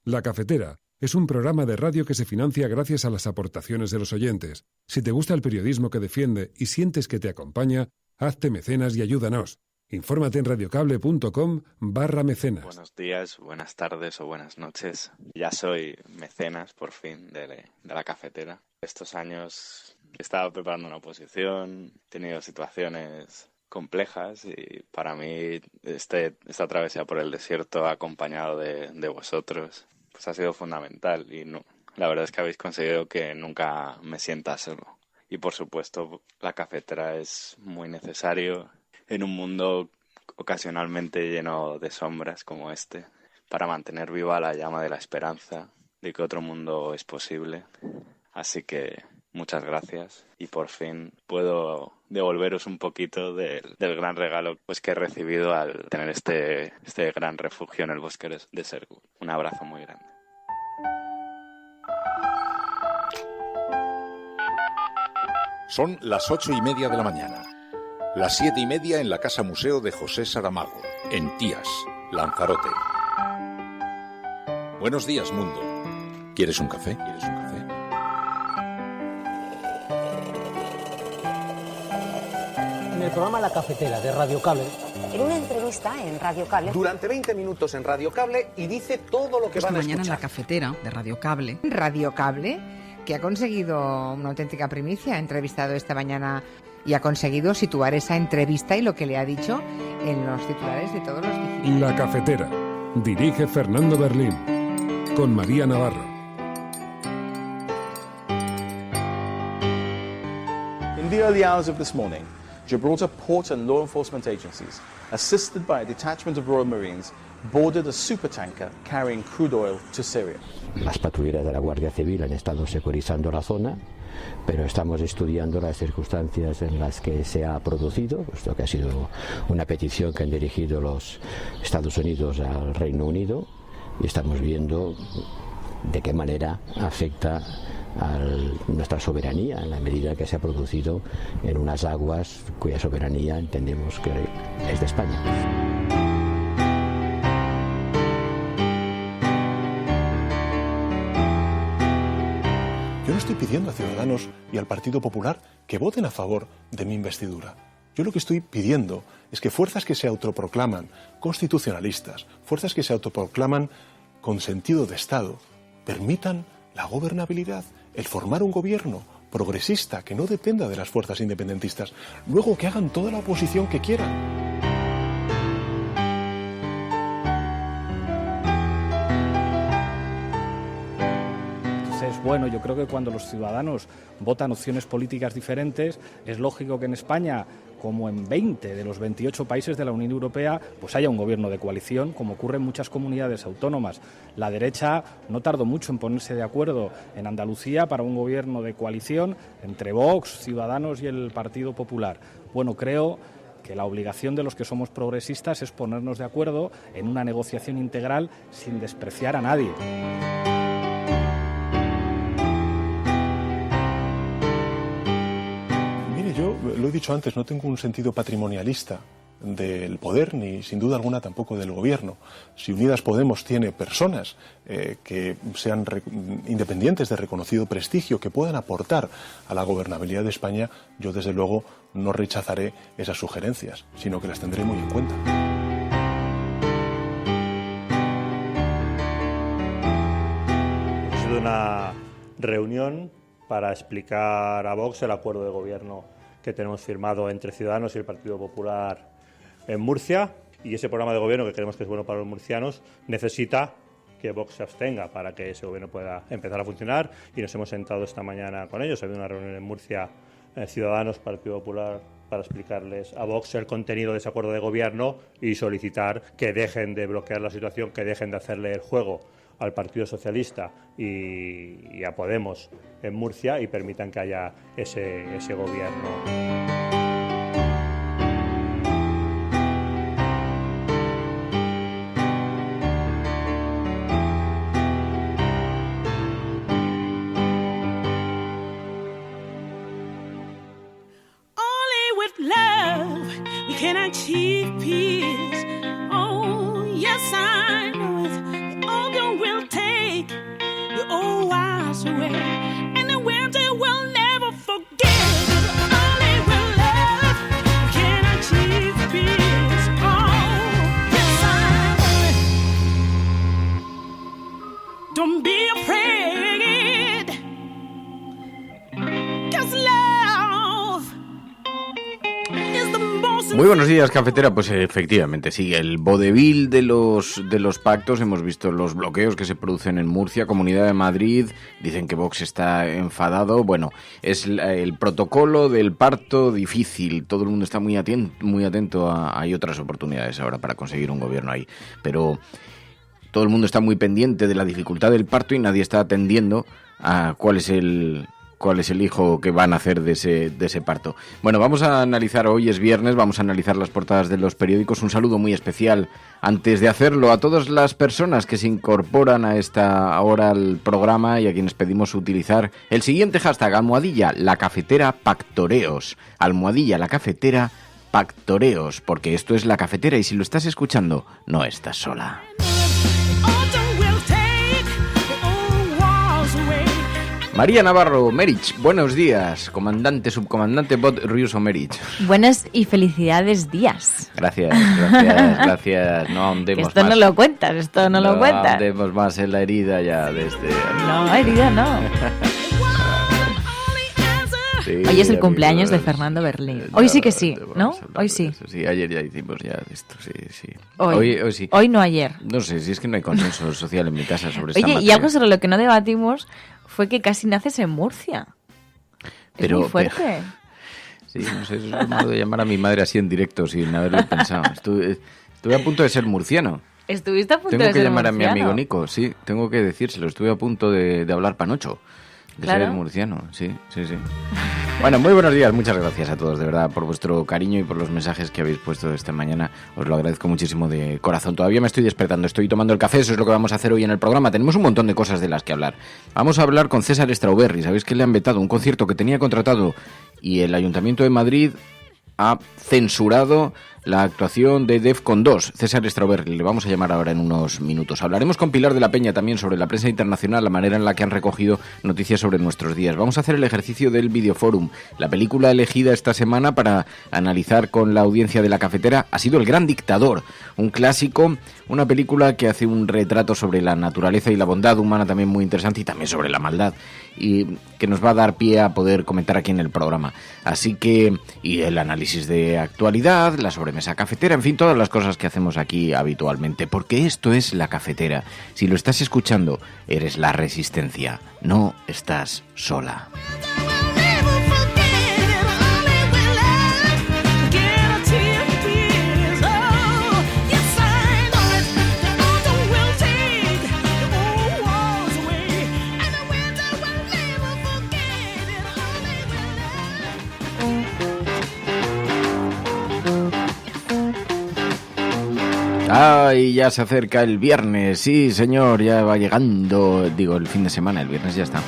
La Cafetera es un programa de radio que se financia gracias a las aportaciones de los oyentes. Si te gusta el periodismo que defiende y sientes que te acompaña, hazte mecenas y ayúdanos. Infórmate en radiocable.com/mecenas. Buenos días, buenas tardes o buenas noches. Ya soy mecenas, por fin, de la Cafetera. Estos años he estado preparando una oposición, he tenido situaciones complejas y para mí esta travesía por el desierto acompañado de vosotros pues ha sido fundamental y no, la verdad es que habéis conseguido que nunca me sienta solo. Y por supuesto la Cafetera es muy necesario en un mundo ocasionalmente lleno de sombras como este, para mantener viva la llama de la esperanza de que otro mundo es posible. Así que muchas gracias y por fin puedo devolveros un poquito del gran regalo pues que he recibido al tener este gran refugio en el bosque de Sergur. Un abrazo muy grande. Son las 8:30 de la mañana. Las 7:30 en la Casa Museo de José Saramago, en Tías, Lanzarote. Buenos días, mundo. ¿Quieres un café? En el programa La Cafetera de Radio Cable. En una entrevista en Radio Cable. Durante 20 minutos en Radio Cable y dice todo lo que van a escuchar. Esta mañana en La Cafetera de Radio Cable. Radio Cable, que ha conseguido una auténtica primicia. Ha entrevistado esta mañana y ha conseguido situar esa entrevista y lo que le ha dicho en los titulares de todos los digitales. La Cafetera. Dirige Fernando Berlín. Con María Navarro. In the early hours of this morning, Gibraltar port and law enforcement agencies, assisted by a detachment of Royal Marines, boarded a supertanker carrying crude oil to Syria. Las patrulleras de la Guardia Civil han estado securizando la zona, pero estamos estudiando las circunstancias en las que se ha producido, puesto que ha sido una petición que han dirigido los Estados Unidos al Reino Unido, y estamos viendo de qué manera afecta a nuestra soberanía en la medida que se ha producido en unas aguas cuya soberanía entendemos que es de España. Yo no estoy pidiendo a Ciudadanos y al Partido Popular que voten a favor de mi investidura. Yo lo que estoy pidiendo es que fuerzas que se autoproclaman constitucionalistas, fuerzas que se autoproclaman con sentido de Estado, permitan la gobernabilidad, el formar un gobierno progresista que no dependa de las fuerzas independentistas, luego que hagan toda la oposición que quieran. Bueno, yo creo que cuando los ciudadanos votan opciones políticas diferentes, es lógico que en España, como en 20 de los 28 países de la Unión Europea, pues haya un gobierno de coalición, como ocurre en muchas comunidades autónomas. La derecha no tardó mucho en ponerse de acuerdo en Andalucía para un gobierno de coalición entre Vox, Ciudadanos y el Partido Popular. Bueno, creo que la obligación de los que somos progresistas es ponernos de acuerdo en una negociación integral sin despreciar a nadie. Yo lo he dicho antes, no tengo un sentido patrimonialista del poder, ni sin duda alguna tampoco del gobierno. Si Unidas Podemos tiene personas que sean independientes de reconocido prestigio, que puedan aportar a la gobernabilidad de España, yo desde luego no rechazaré esas sugerencias, sino que las tendré muy en cuenta. Ha sido una reunión para explicar a Vox el acuerdo de gobierno que tenemos firmado entre Ciudadanos y el Partido Popular en Murcia, y ese programa de gobierno, que creemos que es bueno para los murcianos, necesita que Vox se abstenga para que ese gobierno pueda empezar a funcionar, y nos hemos sentado esta mañana con ellos. Ha habido una reunión en Murcia, Ciudadanos, Partido Popular, para explicarles a Vox el contenido de ese acuerdo de gobierno y solicitar que dejen de bloquear la situación, que dejen de hacerle el juego al Partido Socialista y a Podemos en Murcia y permitan que haya ese gobierno. Can achieve peace. Oh, yes, I know it. All you will take. walls away, and the winter will never forget it. Only with love can I achieve peace. Oh, yes, I will. Don't be afraid, 'cause love is the most. Muy buenos días, cafetera. Pues efectivamente, sí, el vodevil de los pactos. Hemos visto los bloqueos que se producen en Murcia, Comunidad de Madrid. Dicen que Vox está enfadado. Bueno, es el protocolo del parto difícil. Todo el mundo está muy atento hay otras oportunidades ahora para conseguir un gobierno ahí. Pero todo el mundo está muy pendiente de la dificultad del parto y nadie está atendiendo a cuál es el hijo que van a hacer de ese parto. Bueno, vamos a analizar, hoy es viernes, vamos a analizar las portadas de los periódicos. Un saludo muy especial, antes de hacerlo, a todas las personas que se incorporan a esta hora al programa y a quienes pedimos utilizar el siguiente hashtag, almohadilla la cafetera pactoreos. Almohadilla la cafetera pactoreos, porque esto es La Cafetera y si lo estás escuchando, no estás sola. María Navarro, Merich, buenos días, comandante, subcomandante Bot Riuso Merich. Buenos y felicidades días. Gracias, no ahondemos esto más. No lo cuentas, esto no lo cuentas. No ahondemos más en la herida ya de este... No, herida no. Sí, hoy es el cumpleaños de Fernando Berlín. Hoy sí que sí, ¿no? Hoy sí. Sí, ayer ya hicimos ya esto, sí. Hoy sí. Hoy no ayer. No sé, si es que no hay consenso social en mi casa sobre esta materia. materia. Y algo sobre lo que no debatimos fue que casi naces en Murcia. Pero, es muy fuerte. Sí, no sé, es un modo de llamar a mi madre así en directo sin haberlo pensado. Estuve a punto de ser murciano. ¿Estuviste a punto de ser murciano? Tengo que llamar murciano? A mi amigo Nico, sí, tengo que decírselo. Estuve a punto de hablar panocho. De ¿Claro? ser murciano, sí. Bueno, muy buenos días, muchas gracias a todos, de verdad, por vuestro cariño y por los mensajes que habéis puesto esta mañana. Os lo agradezco muchísimo de corazón. Todavía me estoy despertando, estoy tomando el café, eso es lo que vamos a hacer hoy en el programa. Tenemos un montón de cosas de las que hablar. Vamos a hablar con César Strawberry. Sabéis que le han vetado un concierto que tenía contratado y el Ayuntamiento de Madrid ha censurado la actuación de Defcon 2. César Strawberry, le vamos a llamar ahora en unos minutos. Hablaremos con Pilar de la Peña también sobre la prensa internacional, la manera en la que han recogido noticias sobre nuestros días. Vamos a hacer el ejercicio del Videoforum. La película elegida esta semana para analizar con la audiencia de La Cafetera ha sido El Gran Dictador, un clásico, una película que hace un retrato sobre la naturaleza y la bondad humana también muy interesante y también sobre la maldad y que nos va a dar pie a poder comentar aquí en el programa. Así que, y el análisis de actualidad, la sobremesa cafetera, en fin, todas las cosas que hacemos aquí habitualmente, porque esto es La Cafetera. Si lo estás escuchando, eres la resistencia, no estás sola. Ay, ya se acerca el viernes, sí señor, ya va llegando, digo, el fin de semana, el viernes ya está.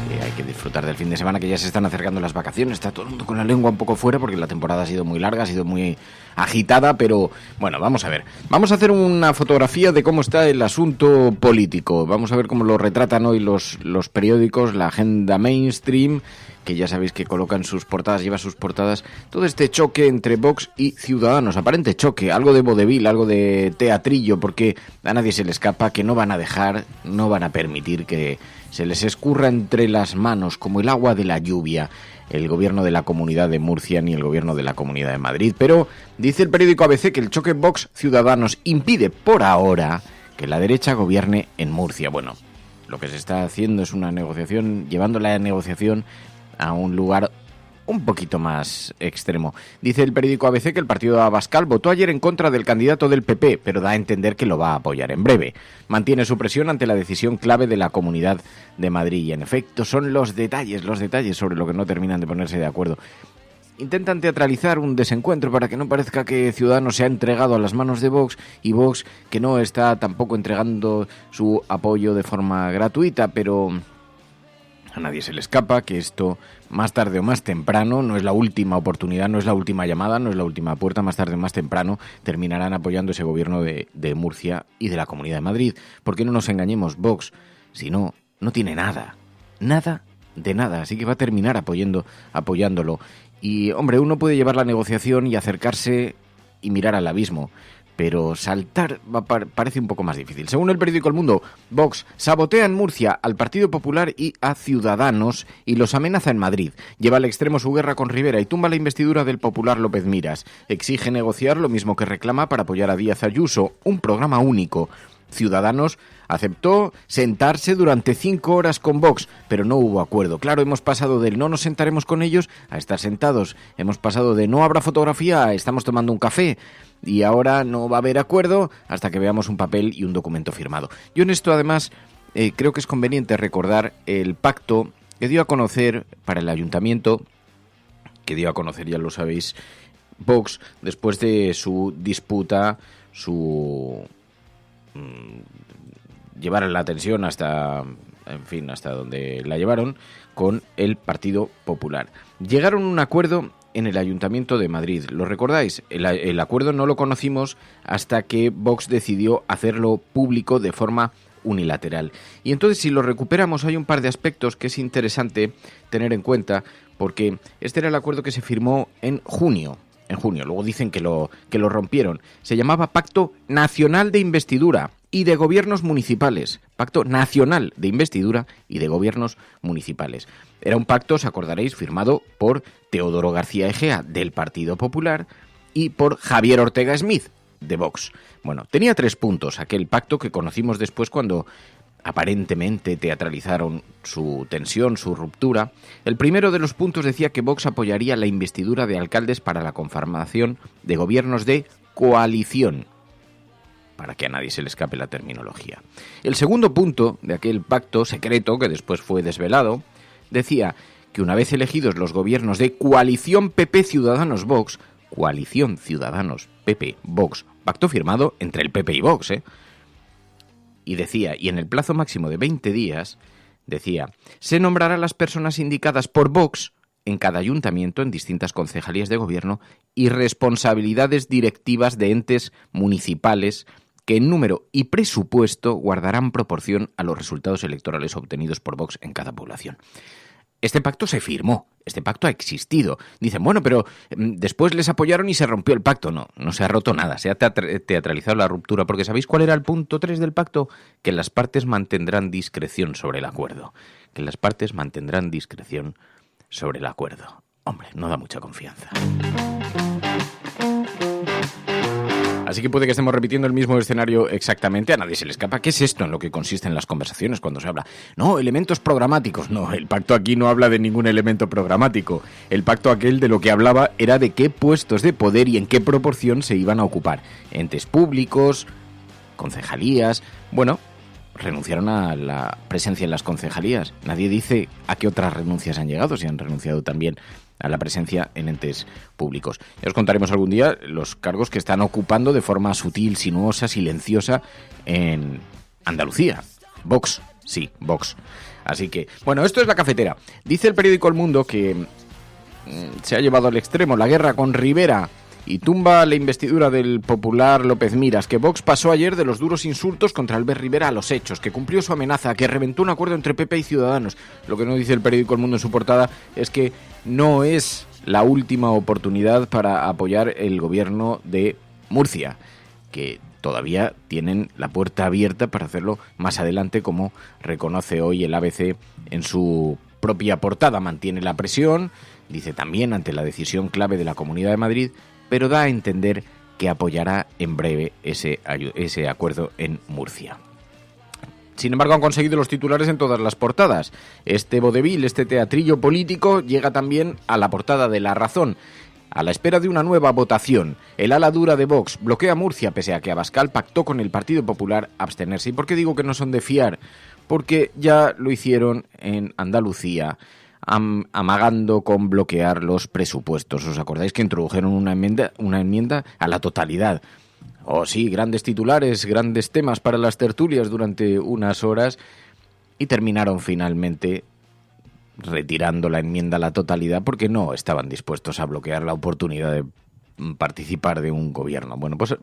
Sí, hay que disfrutar del fin de semana, que ya se están acercando las vacaciones, está todo el mundo con la lengua un poco fuera porque la temporada ha sido muy larga, ha sido muy agitada, pero bueno, vamos a ver. Vamos a hacer una fotografía de cómo está el asunto político, vamos a ver cómo lo retratan hoy los periódicos, la agenda mainstream, que ya sabéis que colocan sus portadas, lleva sus portadas, todo este choque entre Vox y Ciudadanos, aparente choque, algo de vodevil, algo de teatrillo, porque a nadie se le escapa que no van a dejar, no van a permitir que se les escurra entre las manos como el agua de la lluvia el gobierno de la Comunidad de Murcia ni el gobierno de la Comunidad de Madrid. Pero dice el periódico ABC que el choque Vox-Ciudadanos impide por ahora que la derecha gobierne en Murcia. Bueno, lo que se está haciendo es una negociación, llevando la negociación a un lugar un poquito más extremo. Dice el periódico ABC que el partido de Abascal votó ayer en contra del candidato del PP, pero da a entender que lo va a apoyar en breve. Mantiene su presión ante la decisión clave de la Comunidad de Madrid y, en efecto, son los detalles sobre lo que no terminan de ponerse de acuerdo. Intentan teatralizar un desencuentro para que no parezca que Ciudadanos se ha entregado a las manos de Vox y Vox que no está tampoco entregando su apoyo de forma gratuita, pero A nadie se le escapa que esto, más tarde o más temprano, no es la última oportunidad, no es la última llamada, no es la última puerta, más tarde o más temprano terminarán apoyando ese gobierno de Murcia y de la Comunidad de Madrid. Porque no nos engañemos, Vox, si no, no tiene nada, nada de nada, así que va a terminar apoyándolo. Y, hombre, uno puede llevar la negociación y acercarse y mirar al abismo, pero saltar parece un poco más difícil. Según el periódico El Mundo, Vox sabotea en Murcia al Partido Popular y a Ciudadanos y los amenaza en Madrid. Lleva al extremo su guerra con Rivera y tumba la investidura del popular López Miras. Exige negociar lo mismo que reclama para apoyar a Díaz Ayuso, un programa único. Ciudadanos aceptó sentarse durante 5 horas con Vox, pero no hubo acuerdo. Claro, hemos pasado del no nos sentaremos con ellos a estar sentados. Hemos pasado de no habrá fotografía a estamos tomando un café. Y ahora no va a haber acuerdo hasta que veamos un papel y un documento firmado. Yo en esto, además, creo que es conveniente recordar el pacto que dio a conocer para el ayuntamiento, que dio a conocer, ya lo sabéis, Vox, después de su disputa, llevar la tensión hasta donde la llevaron con el Partido Popular. Llegaron a un acuerdo en el Ayuntamiento de Madrid. ¿Lo recordáis? El acuerdo no lo conocimos hasta que Vox decidió hacerlo público de forma unilateral. Y entonces, si lo recuperamos, hay un par de aspectos que es interesante tener en cuenta, porque este era el acuerdo que se firmó en junio. Luego dicen que lo rompieron. Se llamaba Pacto Nacional de Investidura y de Gobiernos Municipales. Pacto Nacional de Investidura y de Gobiernos Municipales. Era un pacto, os acordaréis, firmado por Teodoro García Egea, del Partido Popular, y por Javier Ortega Smith, de Vox. Bueno, tenía 3 puntos, aquel pacto que conocimos después cuando aparentemente teatralizaron su tensión, su ruptura. El primero de los puntos decía que Vox apoyaría la investidura de alcaldes para la conformación de gobiernos de coalición, para que a nadie se le escape la terminología. El segundo punto de aquel pacto secreto, que después fue desvelado, decía que una vez elegidos los gobiernos de coalición PP Ciudadanos Vox, coalición Ciudadanos PP Vox, pacto firmado entre el PP y Vox, y decía, y en el plazo máximo de 20 días, decía, se nombrará a las personas indicadas por Vox en cada ayuntamiento, en distintas concejalías de gobierno y responsabilidades directivas de entes municipales que en número y presupuesto guardarán proporción a los resultados electorales obtenidos por Vox en cada población. Este pacto se firmó, este pacto ha existido. Dicen, bueno, pero después les apoyaron y se rompió el pacto. No se ha roto nada, se ha teatralizado la ruptura, porque ¿sabéis cuál era el punto 3 del pacto? Que las partes mantendrán discreción sobre el acuerdo. Que las partes mantendrán discreción sobre el acuerdo. Hombre, no da mucha confianza. Así que puede que estemos repitiendo el mismo escenario exactamente, a nadie se le escapa. ¿Qué es esto en lo que consisten las conversaciones cuando se habla? No, elementos programáticos. No, el pacto aquí no habla de ningún elemento programático. El pacto aquel de lo que hablaba era de qué puestos de poder y en qué proporción se iban a ocupar. Entes públicos, concejalías. Bueno, renunciaron a la presencia en las concejalías. Nadie dice a qué otras renuncias han llegado, si han renunciado también a la presencia en entes públicos. Ya os contaremos algún día los cargos que están ocupando de forma sutil, sinuosa, silenciosa en Andalucía. Vox, sí, Vox. Así que, bueno, esto es La Cafetera. Dice el periódico El Mundo que se ha llevado al extremo la guerra con Rivera y tumba la investidura del popular López Miras, que Vox pasó ayer de los duros insultos contra Albert Rivera a los hechos, que cumplió su amenaza, que reventó un acuerdo entre PP y Ciudadanos. Lo que no dice el periódico El Mundo en su portada es que no es la última oportunidad para apoyar el gobierno de Murcia, que todavía tienen la puerta abierta para hacerlo más adelante, como reconoce hoy el ABC en su propia portada. Mantiene la presión, dice también ante la decisión clave de la Comunidad de Madrid, pero da a entender que apoyará en breve ese acuerdo en Murcia. Sin embargo, han conseguido los titulares en todas las portadas. Este vodevil, este teatrillo político, llega también a la portada de La Razón. A la espera de una nueva votación, el ala dura de Vox bloquea Murcia pese a que Abascal pactó con el Partido Popular abstenerse. ¿Y por qué digo que no son de fiar? Porque ya lo hicieron en Andalucía, amagando con bloquear los presupuestos. ¿Os acordáis que introdujeron una enmienda a la totalidad? Sí, grandes titulares, grandes temas para las tertulias durante unas horas y terminaron finalmente retirando la enmienda a la totalidad porque no estaban dispuestos a bloquear la oportunidad de participar de un gobierno. Bueno, pues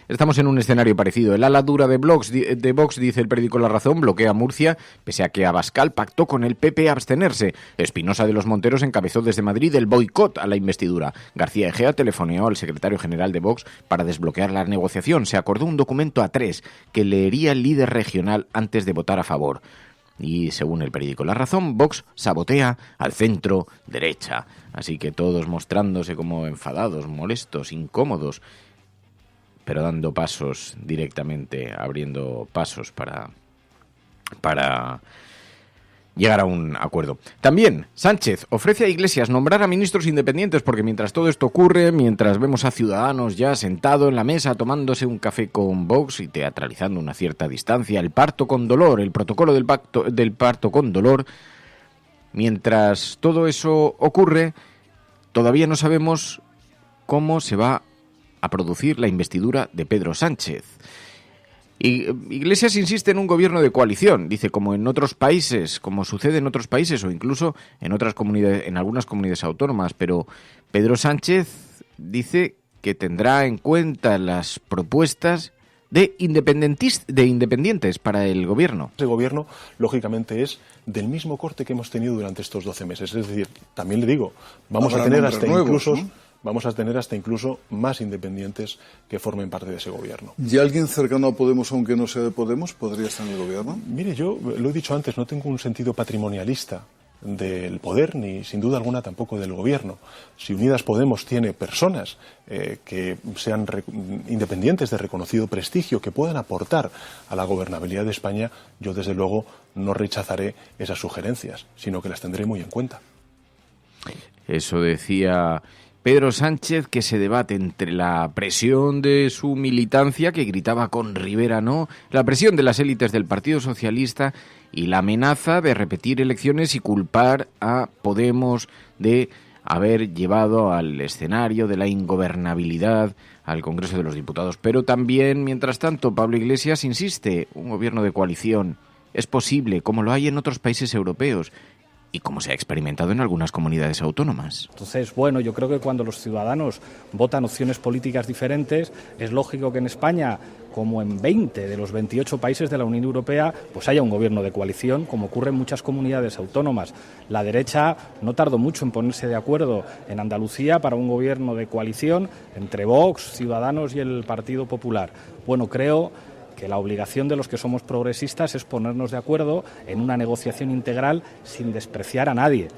estamos en un escenario parecido. El ala dura de Vox, dice el periódico La Razón, bloquea Murcia, pese a que Abascal pactó con el PP abstenerse. Espinosa de los Monteros encabezó desde Madrid el boicot a la investidura. García Egea telefoneó al secretario general de Vox para desbloquear la negociación. Se acordó un documento A3 que leería el líder regional antes de votar a favor. Y según el periódico La Razón, Vox sabotea al centro derecha. Así que todos mostrándose como enfadados, molestos, incómodos, pero dando pasos directamente, abriendo pasos para llegar a un acuerdo. También Sánchez ofrece a Iglesias nombrar a ministros independientes porque mientras todo esto ocurre, mientras vemos a Ciudadanos ya sentado en la mesa tomándose un café con Vox y teatralizando una cierta distancia, el parto con dolor, el protocolo del parto con dolor, mientras todo eso ocurre, todavía no sabemos cómo se va a producir la investidura de Pedro Sánchez. Iglesias insiste en un gobierno de coalición, dice, como en otros países, como sucede en otros países o incluso en otras comunidades, en algunas comunidades autónomas, pero Pedro Sánchez dice que tendrá en cuenta las propuestas de independientes para el gobierno. Ese gobierno, lógicamente, es del mismo corte que hemos tenido durante estos 12 meses. Es decir, también le digo, vamos a tener hasta incluso más independientes que formen parte de ese gobierno. ¿Y alguien cercano a Podemos, aunque no sea de Podemos, podría estar en el gobierno? Mire, yo lo he dicho antes, no tengo un sentido patrimonialista del poder, ni sin duda alguna tampoco del gobierno. Si Unidas Podemos tiene personas que sean independientes de reconocido prestigio, que puedan aportar a la gobernabilidad de España, yo desde luego no rechazaré esas sugerencias, sino que las tendré muy en cuenta. Eso decía Pedro Sánchez, que se debate entre la presión de su militancia, que gritaba con Rivera no, la presión de las élites del Partido Socialista y la amenaza de repetir elecciones y culpar a Podemos de haber llevado al escenario de la ingobernabilidad al Congreso de los Diputados. Pero también, mientras tanto, Pablo Iglesias insiste, un gobierno de coalición es posible, como lo hay en otros países europeos, y como se ha experimentado en algunas comunidades autónomas. Entonces, bueno, yo creo que cuando los ciudadanos votan opciones políticas diferentes, es lógico que en España, como en 20 de los 28 países de la Unión Europea, pues haya un gobierno de coalición, como ocurre en muchas comunidades autónomas. La derecha no tardó mucho en ponerse de acuerdo en Andalucía para un gobierno de coalición entre Vox, Ciudadanos y el Partido Popular. Bueno, creo que la obligación de los que somos progresistas es ponernos de acuerdo en una negociación integral sin despreciar a nadie.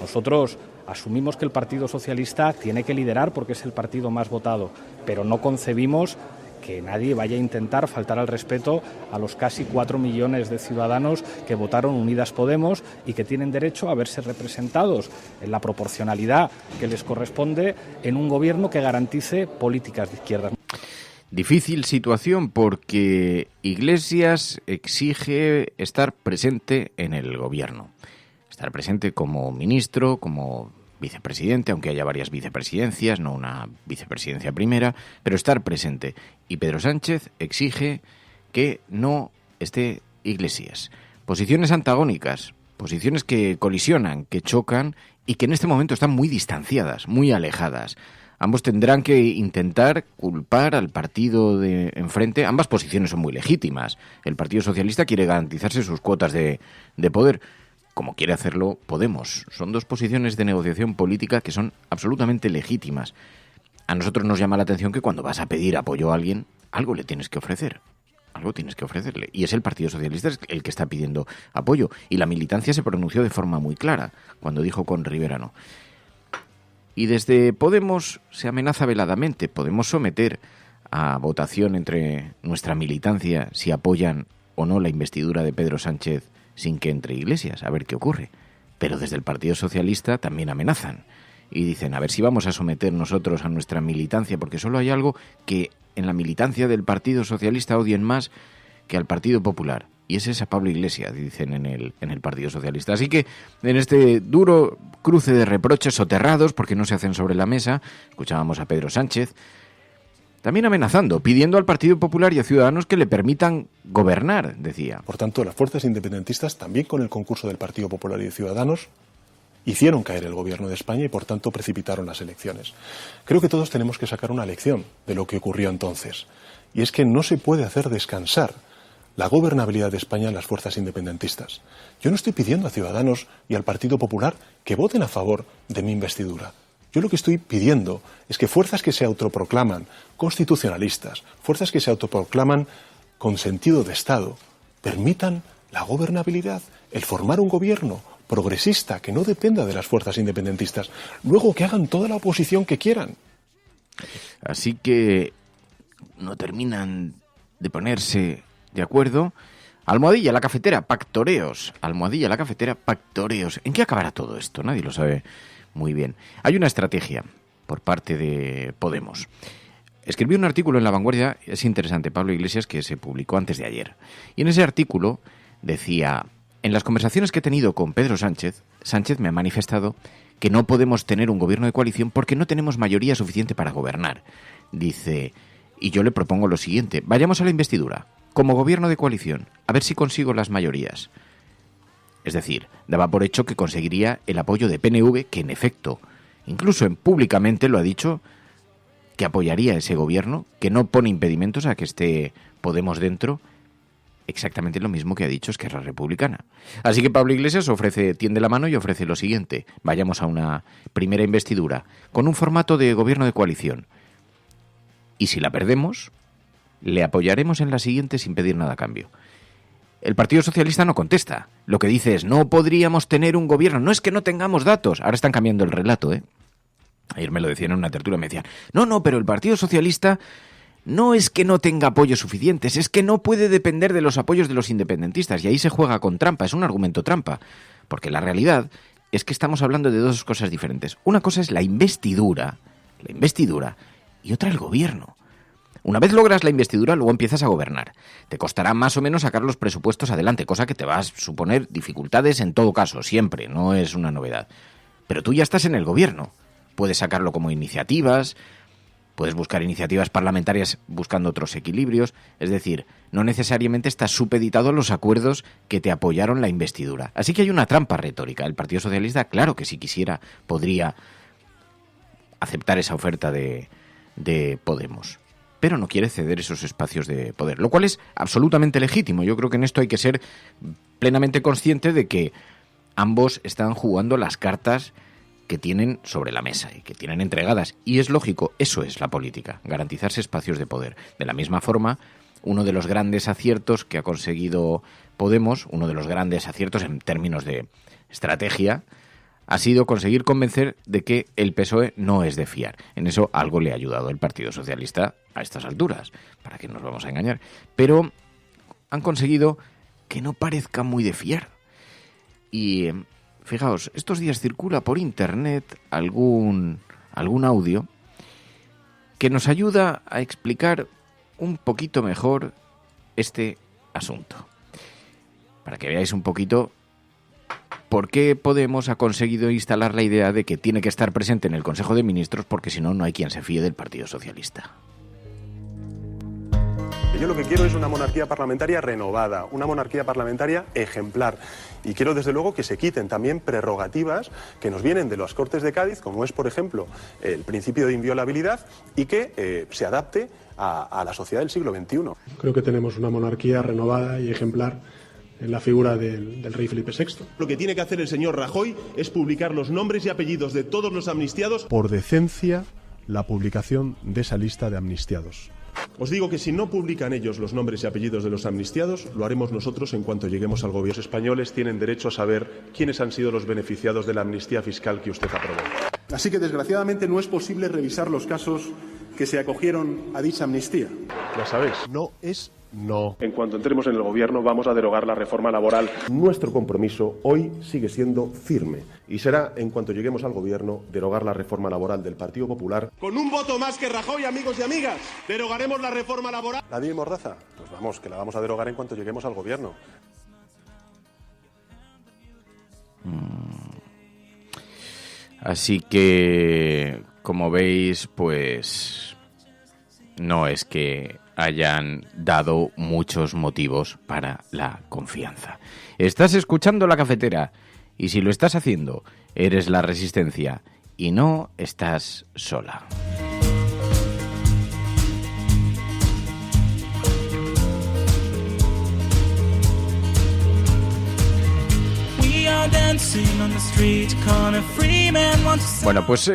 Nosotros asumimos que el Partido Socialista tiene que liderar porque es el partido más votado, pero no concebimos que nadie vaya a intentar faltar al respeto a los casi 4 millones de ciudadanos que votaron Unidas Podemos y que tienen derecho a verse representados en la proporcionalidad que les corresponde en un gobierno que garantice políticas de izquierdas. Difícil situación porque Iglesias exige estar presente en el gobierno. Estar presente como ministro, como vicepresidente, aunque haya varias vicepresidencias, no una vicepresidencia primera, pero estar presente. Y Pedro Sánchez exige que no esté Iglesias. Posiciones antagónicas, posiciones que colisionan, que chocan y que en este momento están muy distanciadas, muy alejadas. Ambos tendrán que intentar culpar al partido de enfrente. Ambas posiciones son muy legítimas. El Partido Socialista quiere garantizarse sus cuotas de poder, como quiere hacerlo Podemos. Son dos posiciones de negociación política que son absolutamente legítimas. A nosotros nos llama la atención que cuando vas a pedir apoyo a alguien, algo le tienes que ofrecer. Algo tienes que ofrecerle. Y es el Partido Socialista el que está pidiendo apoyo. Y la militancia se pronunció de forma muy clara cuando dijo con Rivera no. Y desde Podemos se amenaza veladamente. Podemos someter a votación entre nuestra militancia si apoyan o no la investidura de Pedro Sánchez sin que entre Iglesias, a ver qué ocurre. Pero desde el Partido Socialista también amenazan. Y dicen, a ver si vamos a someter nosotros a nuestra militancia, porque solo hay algo que en la militancia del Partido Socialista odien más que al Partido Popular. Y ese es a Pablo Iglesias, dicen en el Partido Socialista. Así que en este duro cruce de reproches soterrados, porque no se hacen sobre la mesa, escuchábamos a Pedro Sánchez, también amenazando, pidiendo al Partido Popular y a Ciudadanos que le permitan gobernar, decía. Por tanto, las fuerzas independentistas, también con el concurso del Partido Popular y de Ciudadanos, hicieron caer el gobierno de España y por tanto precipitaron las elecciones. Creo que todos tenemos que sacar una lección de lo que ocurrió entonces, y es que no se puede hacer descansar la gobernabilidad de España en las fuerzas independentistas. Yo no estoy pidiendo a Ciudadanos y al Partido Popular que voten a favor de mi investidura. Yo lo que estoy pidiendo es que fuerzas que se autoproclaman constitucionalistas, fuerzas que se autoproclaman con sentido de Estado, permitan la gobernabilidad, el formar un gobierno progresista que no dependa de las fuerzas independentistas, luego que hagan toda la oposición que quieran. Así que no terminan de ponerse de acuerdo. Almohadilla, la cafetera, pactoreos. Almohadilla, la cafetera, pactoreos. ¿En qué acabará todo esto? Nadie lo sabe muy bien. Hay una estrategia por parte de Podemos. Escribió un artículo en La Vanguardia, es interesante, Pablo Iglesias, que se publicó antes de ayer. Y en ese artículo decía: en las conversaciones que he tenido con Pedro Sánchez, Sánchez me ha manifestado que no podemos tener un gobierno de coalición porque no tenemos mayoría suficiente para gobernar. Dice, y yo le propongo lo siguiente: vayamos a la investidura, como gobierno de coalición, a ver si consigo las mayorías. Es decir, daba por hecho que conseguiría el apoyo de PNV, que en efecto, incluso públicamente lo ha dicho, que apoyaría ese gobierno, que no pone impedimentos a que esté Podemos dentro. Exactamente lo mismo que ha dicho Esquerra Republicana. Así que Pablo Iglesias tiende la mano y ofrece lo siguiente: vayamos a una primera investidura con un formato de gobierno de coalición. Y si la perdemos, le apoyaremos en la siguiente sin pedir nada a cambio. El Partido Socialista no contesta. Lo que dice es: no podríamos tener un gobierno. No es que no tengamos datos. Ahora están cambiando el relato, ¿eh? Ayer me lo decían en una tertulia, me decían: no, pero el Partido Socialista no es que no tenga apoyos suficientes, es que no puede depender de los apoyos de los independentistas. Y ahí se juega con trampa, es un argumento trampa. Porque la realidad es que estamos hablando de dos cosas diferentes. Una cosa es la investidura, y otra el gobierno. Una vez logras la investidura, luego empiezas a gobernar. Te costará más o menos sacar los presupuestos adelante, cosa que te va a suponer dificultades en todo caso, siempre, no es una novedad. Pero tú ya estás en el gobierno. Puedes sacarlo como iniciativas, puedes buscar iniciativas parlamentarias buscando otros equilibrios. Es decir, no necesariamente estás supeditado a los acuerdos que te apoyaron la investidura. Así que hay una trampa retórica. El Partido Socialista, claro que si quisiera, podría aceptar esa oferta de Podemos, pero no quiere ceder esos espacios de poder, lo cual es absolutamente legítimo. Yo creo que en esto hay que ser plenamente consciente de que ambos están jugando las cartas que tienen sobre la mesa y que tienen entregadas. Y es lógico, eso es la política, garantizarse espacios de poder. De la misma forma, uno de los grandes aciertos que ha conseguido Podemos, uno de los grandes aciertos en términos de estrategia, ha sido conseguir convencer de que el PSOE no es de fiar. En eso algo le ha ayudado el Partido Socialista a estas alturas, para que nos vamos a engañar. Pero han conseguido que no parezca muy de fiar. Y fijaos, estos días circula por internet algún audio que nos ayuda a explicar un poquito mejor este asunto. Para que veáis un poquito por qué Podemos ha conseguido instalar la idea de que tiene que estar presente en el Consejo de Ministros, porque si no, no hay quien se fíe del Partido Socialista. Yo lo que quiero es una monarquía parlamentaria renovada, una monarquía parlamentaria ejemplar. Y quiero, desde luego, que se quiten también prerrogativas que nos vienen de las Cortes de Cádiz, como es, por ejemplo, el principio de inviolabilidad, y que se adapte a la sociedad del siglo XXI. Creo que tenemos una monarquía renovada y ejemplar en la figura del rey Felipe VI. Lo que tiene que hacer el señor Rajoy es publicar los nombres y apellidos de todos los amnistiados. Por decencia, la publicación de esa lista de amnistiados. Os digo que si no publican ellos los nombres y apellidos de los amnistiados, lo haremos nosotros en cuanto lleguemos al gobierno. Los españoles tienen derecho a saber quiénes han sido los beneficiados de la amnistía fiscal que usted aprobó. Así que, desgraciadamente, no es posible revisar los casos que se acogieron a dicha amnistía. Ya sabes. No es no. En cuanto entremos en el gobierno, vamos a derogar la reforma laboral. Nuestro compromiso hoy sigue siendo firme y será, en cuanto lleguemos al gobierno, derogar la reforma laboral del Partido Popular. Con un voto más que Rajoy, amigos y amigas, derogaremos la reforma laboral. ¿La Día Mordaza? Pues vamos, que la vamos a derogar en cuanto lleguemos al gobierno. Así que, como veis, pues no es que hayan dado muchos motivos para la confianza. Estás escuchando La Cafetera Y si lo estás haciendo, eres la resistencia y no estás sola. Bueno, pues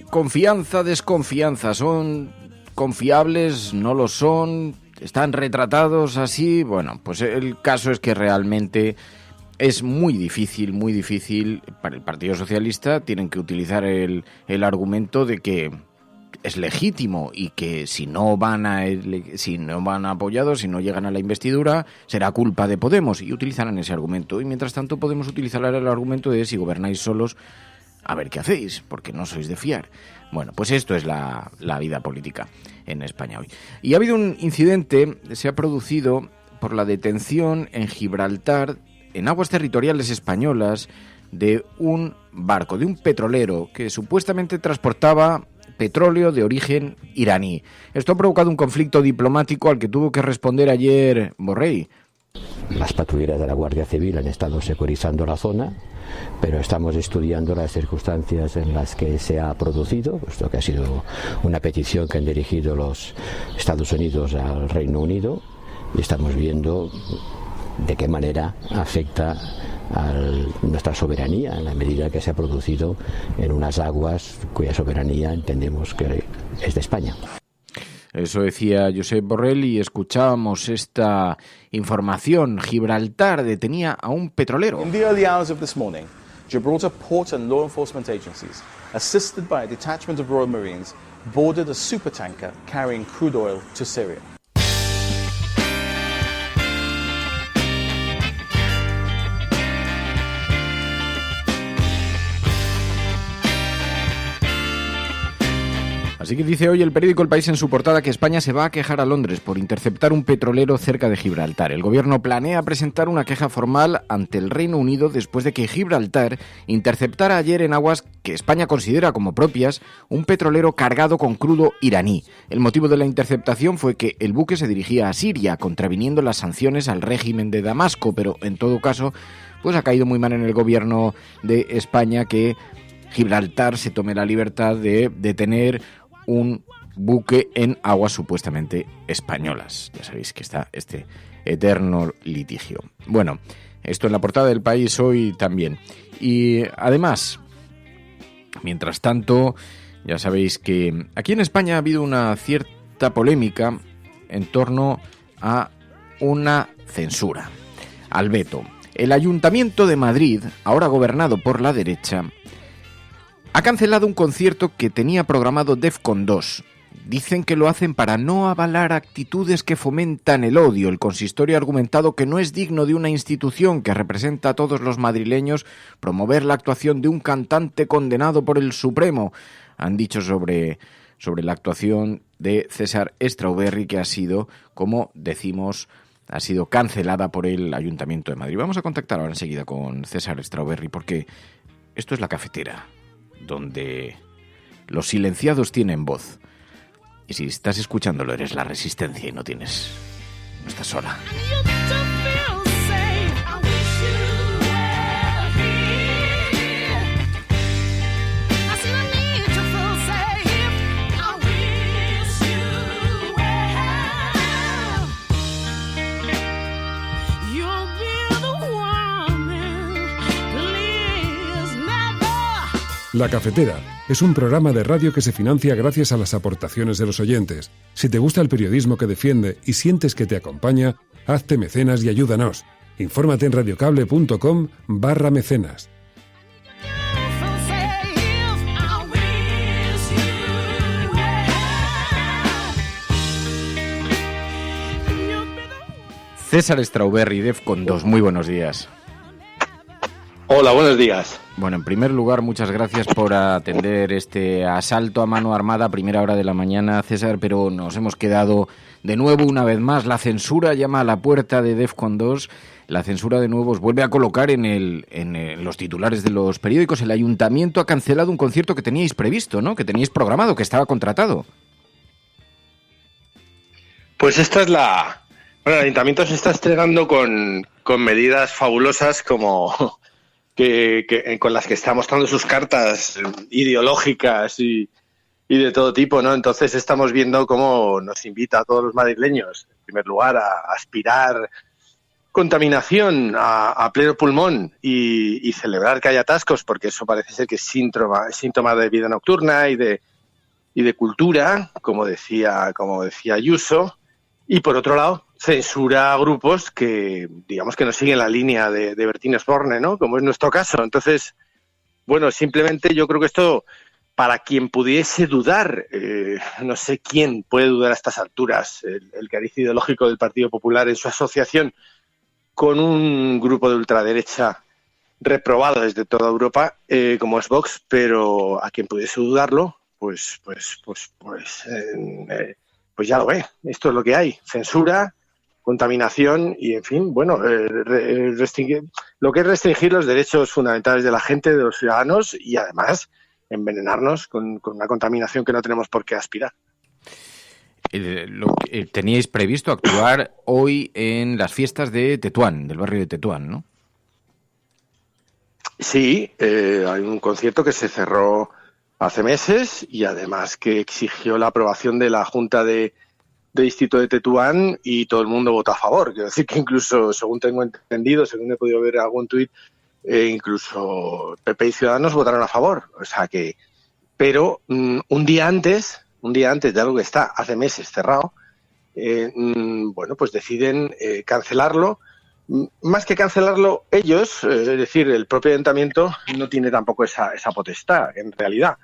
confianza, desconfianza, ¿son confiables? ¿No lo son? ¿Están retratados así? Bueno, pues el caso es que realmente es muy difícil para el Partido Socialista. Tienen que utilizar el argumento de que es legítimo y que si no van apoyados, si no llegan a la investidura, será culpa de Podemos, y utilizarán ese argumento. Y mientras tanto Podemos utilizar el argumento de si gobernáis solos, a ver qué hacéis, porque no sois de fiar. Bueno, pues esto es la vida política en España hoy. Y ha habido un incidente, se ha producido por la detención en Gibraltar, en aguas territoriales españolas, de un barco, de un petrolero que supuestamente transportaba petróleo de origen iraní. Esto ha provocado un conflicto diplomático al que tuvo que responder ayer Borrell. Las patrulleras de la Guardia Civil han estado securizando la zona, pero estamos estudiando las circunstancias en las que se ha producido, puesto que ha sido una petición que han dirigido los Estados Unidos al Reino Unido, y estamos viendo de qué manera afecta a nuestra soberanía, en la medida que se ha producido en unas aguas cuya soberanía entendemos que es de España. Eso decía Josep Borrell, y escuchábamos esta información. Gibraltar detenía a un petrolero. In the early hours of this morning, Gibraltar Port and law enforcement agencies, assisted by a detachment of Royal Marines, boarded a supertanker carrying crude oil to Syria. Así que dice hoy el periódico El País en su portada que España se va a quejar a Londres por interceptar un petrolero cerca de Gibraltar. El gobierno planea presentar una queja formal ante el Reino Unido después de que Gibraltar interceptara ayer en aguas que España considera como propias un petrolero cargado con crudo iraní. El motivo de la interceptación fue que el buque se dirigía a Siria, contraviniendo las sanciones al régimen de Damasco, pero en todo caso pues ha caído muy mal en el gobierno de España que Gibraltar se tome la libertad de detener un buque en aguas supuestamente españolas. Ya sabéis que está este eterno litigio. Bueno, esto en la portada del País hoy también. Y además, mientras tanto, ya sabéis que aquí en España ha habido una cierta polémica en torno a una censura, al veto. El Ayuntamiento de Madrid, ahora gobernado por la derecha, ha cancelado un concierto que tenía programado Defcon 2. Dicen que lo hacen para no avalar actitudes que fomentan el odio. El consistorio ha argumentado que no es digno de una institución que representa a todos los madrileños promover la actuación de un cantante condenado por el Supremo. Han dicho sobre la actuación de César Strawberry, que ha sido, como decimos, ha sido cancelada por el Ayuntamiento de Madrid. Vamos a contactar ahora enseguida con César Strawberry, porque esto es La Cafetera, donde los silenciados tienen voz. Y si estás escuchándolo, eres la resistencia y no estás sola. La Cafetera es un programa de radio que se financia gracias a las aportaciones de los oyentes. Si te gusta el periodismo que defiende y sientes que te acompaña, hazte mecenas y ayúdanos. Infórmate en radiocable.com/mecenas. César Strawberry, Defcon 2, muy buenos días. Hola, buenos días. Bueno, en primer lugar, muchas gracias por atender este asalto a mano armada a primera hora de la mañana, César, pero nos hemos quedado de nuevo una vez más. La censura llama a la puerta de Defcon 2. La censura de nuevo os vuelve a colocar en los titulares de los periódicos. El ayuntamiento ha cancelado un concierto que teníais previsto, ¿no? Que teníais programado, que estaba contratado. Pues esta es la... Bueno, el ayuntamiento se está estrenando con medidas fabulosas como con las que está mostrando sus cartas ideológicas y de todo tipo, ¿no? Entonces estamos viendo cómo nos invita a todos los madrileños, en primer lugar, a aspirar contaminación a pleno pulmón y celebrar que hay atascos, porque eso parece ser que es síntoma de vida nocturna y de cultura, como decía Ayuso, y por otro lado censura a grupos que, digamos, que no siguen la línea de Bertín Osborne, ¿no? Como es nuestro caso. Entonces, bueno, simplemente yo creo que esto, para quien pudiese dudar, no sé quién puede dudar a estas alturas, el cariz ideológico del Partido Popular en su asociación con un grupo de ultraderecha reprobado desde toda Europa, como es Vox, pero a quien pudiese dudarlo, pues ya lo ve. Esto es lo que hay: censura, contaminación y, en fin, bueno, lo que es restringir los derechos fundamentales de la gente, de los ciudadanos, y además envenenarnos con una contaminación que no tenemos por qué aspirar. Teníais previsto actuar hoy en las fiestas de Tetuán, del barrio de Tetuán, ¿no? Sí, hay un concierto que se cerró hace meses y además que exigió la aprobación de la Junta de Distrito de Tetuán y todo el mundo votó a favor. Quiero decir que incluso, según tengo entendido, según he podido ver algún tuit, incluso PP y Ciudadanos votaron a favor. O sea que, pero un día antes de algo que está hace meses cerrado, bueno, pues deciden cancelarlo. Más que cancelarlo ellos, es decir, el propio ayuntamiento no tiene tampoco esa potestad, en realidad,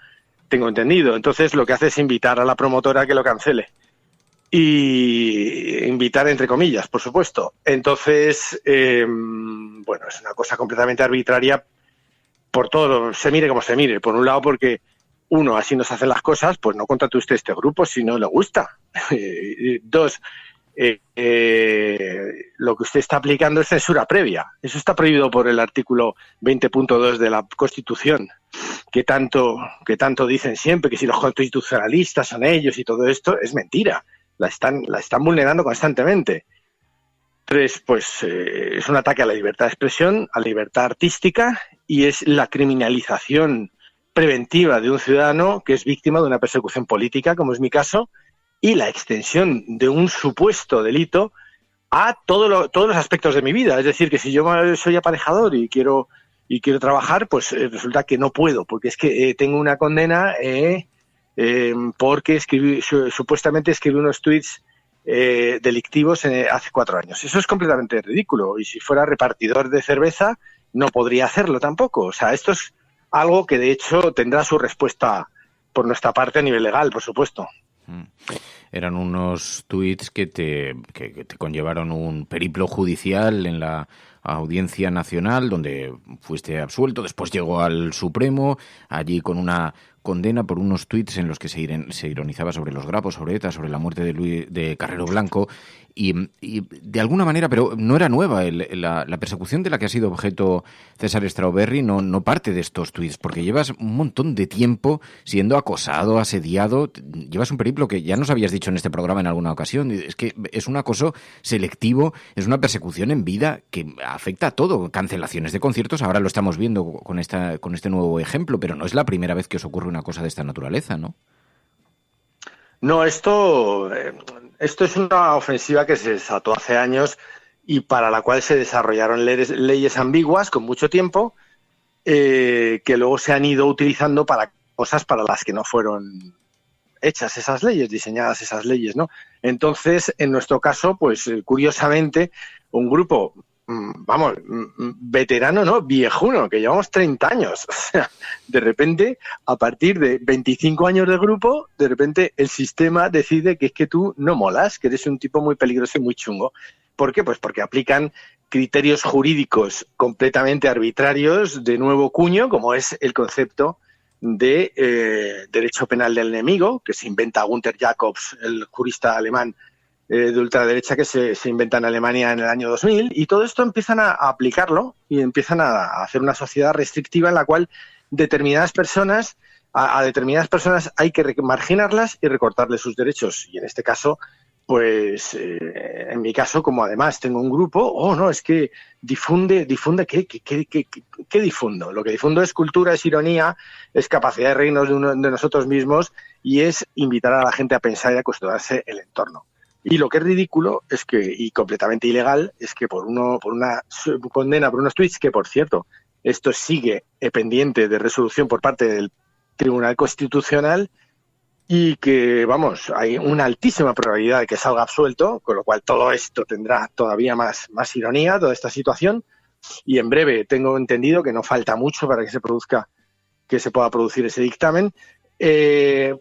tengo entendido. Entonces lo que hace es invitar a la promotora a que lo cancele. Y invitar entre comillas, por supuesto. Entonces, bueno, es una cosa completamente arbitraria por todo, se mire como se mire. Por un lado, porque uno, así nos hacen las cosas, pues no contrate usted este grupo si no le gusta. Dos, lo que usted está aplicando es censura previa. Eso está prohibido por el artículo 20.2 de la Constitución, que tanto dicen siempre que si los constitucionalistas son ellos y todo esto, es mentira. La están vulnerando constantemente. Tres, pues es un ataque a la libertad de expresión, a la libertad artística, y es la criminalización preventiva de un ciudadano que es víctima de una persecución política, como es mi caso, y la extensión de un supuesto delito a todos los aspectos de mi vida. Es decir, que si yo soy aparejador y quiero trabajar, pues resulta que no puedo, porque es que tengo una condena porque supuestamente escribí unos tuits delictivos hace 4 años. Eso es completamente ridículo, y si fuera repartidor de cerveza no podría hacerlo tampoco. O sea, esto es algo que de hecho tendrá su respuesta por nuestra parte a nivel legal, por supuesto. Eran unos tuits que te conllevaron un periplo judicial en la Audiencia Nacional, donde fuiste absuelto. Después llegó al Supremo, allí con una condena por unos tuits en los que se ironizaba sobre los grapos, sobre ETA, sobre la muerte de Carrero Blanco, y de alguna manera, pero no era nueva, la persecución de la que ha sido objeto César Strawberry no parte de estos tuits, porque llevas un montón de tiempo siendo acosado, asediado, llevas un periplo que ya nos habías dicho en este programa en alguna ocasión, es que es un acoso selectivo, es una persecución en vida que afecta a todo, cancelaciones de conciertos, ahora lo estamos viendo con este nuevo ejemplo, pero no es la primera vez que os ocurre una cosa de esta naturaleza, ¿no? No, esto es una ofensiva que se desató hace años y para la cual se desarrollaron leyes ambiguas con mucho tiempo que luego se han ido utilizando para cosas para las que no fueron hechas esas leyes, diseñadas esas leyes, ¿no? Entonces, en nuestro caso, pues curiosamente, un grupo veterano, ¿no? Viejuno, que llevamos 30 años. O sea, de repente, a partir de 25 años de grupo, de repente el sistema decide que es que tú no molas, que eres un tipo muy peligroso y muy chungo. ¿Por qué? Pues porque aplican criterios jurídicos completamente arbitrarios de nuevo cuño, como es el concepto de derecho penal del enemigo, que se inventa Günther Jacobs, el jurista alemán de ultraderecha que se inventa en Alemania en el año 2000, y todo esto empiezan a aplicarlo y empiezan a hacer una sociedad restrictiva en la cual determinadas personas hay que marginarlas y recortarles sus derechos, y en este caso pues en mi caso, como además tengo un grupo, no, es que difunde, ¿qué difundo? Lo que difundo es cultura, es ironía, es capacidad de reírnos de nosotros mismos y es invitar a la gente a pensar y a cuestionarse el entorno. Y lo que es ridículo es que, y completamente ilegal, es que por una condena por unos tweets, que por cierto, esto sigue pendiente de resolución por parte del Tribunal Constitucional, y que, vamos, hay una altísima probabilidad de que salga absuelto, con lo cual todo esto tendrá todavía más ironía, toda esta situación, y en breve tengo entendido que no falta mucho para que se pueda producir ese dictamen.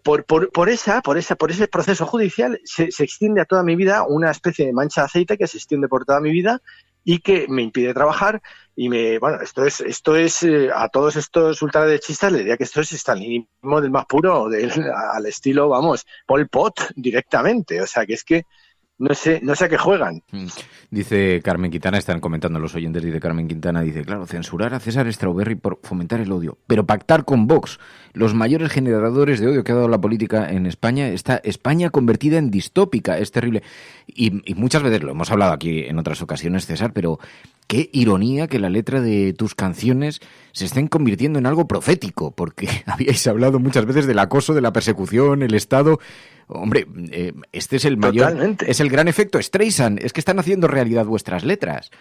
Por ese proceso judicial se extiende a toda mi vida una especie de mancha de aceite que se extiende por toda mi vida y que me impide trabajar esto es a todos estos ultraderechistas le diría que esto es estalinismo del más puro, al estilo, vamos, Pol Pot directamente, o sea que es que no sé a qué juegan. Dice Carmen Quintana, están comentando los oyentes, dice Carmen Quintana, dice, claro, censurar a César Strawberry por fomentar el odio, pero pactar con Vox, los mayores generadores de odio que ha dado la política en España, está España convertida en distópica, es terrible. Y muchas veces lo hemos hablado aquí en otras ocasiones, César, pero qué ironía que la letra de tus canciones se estén convirtiendo en algo profético, porque habíais hablado muchas veces del acoso, de la persecución, el Estado. Hombre, este es el mayor, Totalmente. Es el gran efecto Streisand, es que están haciendo realidad vuestras letras.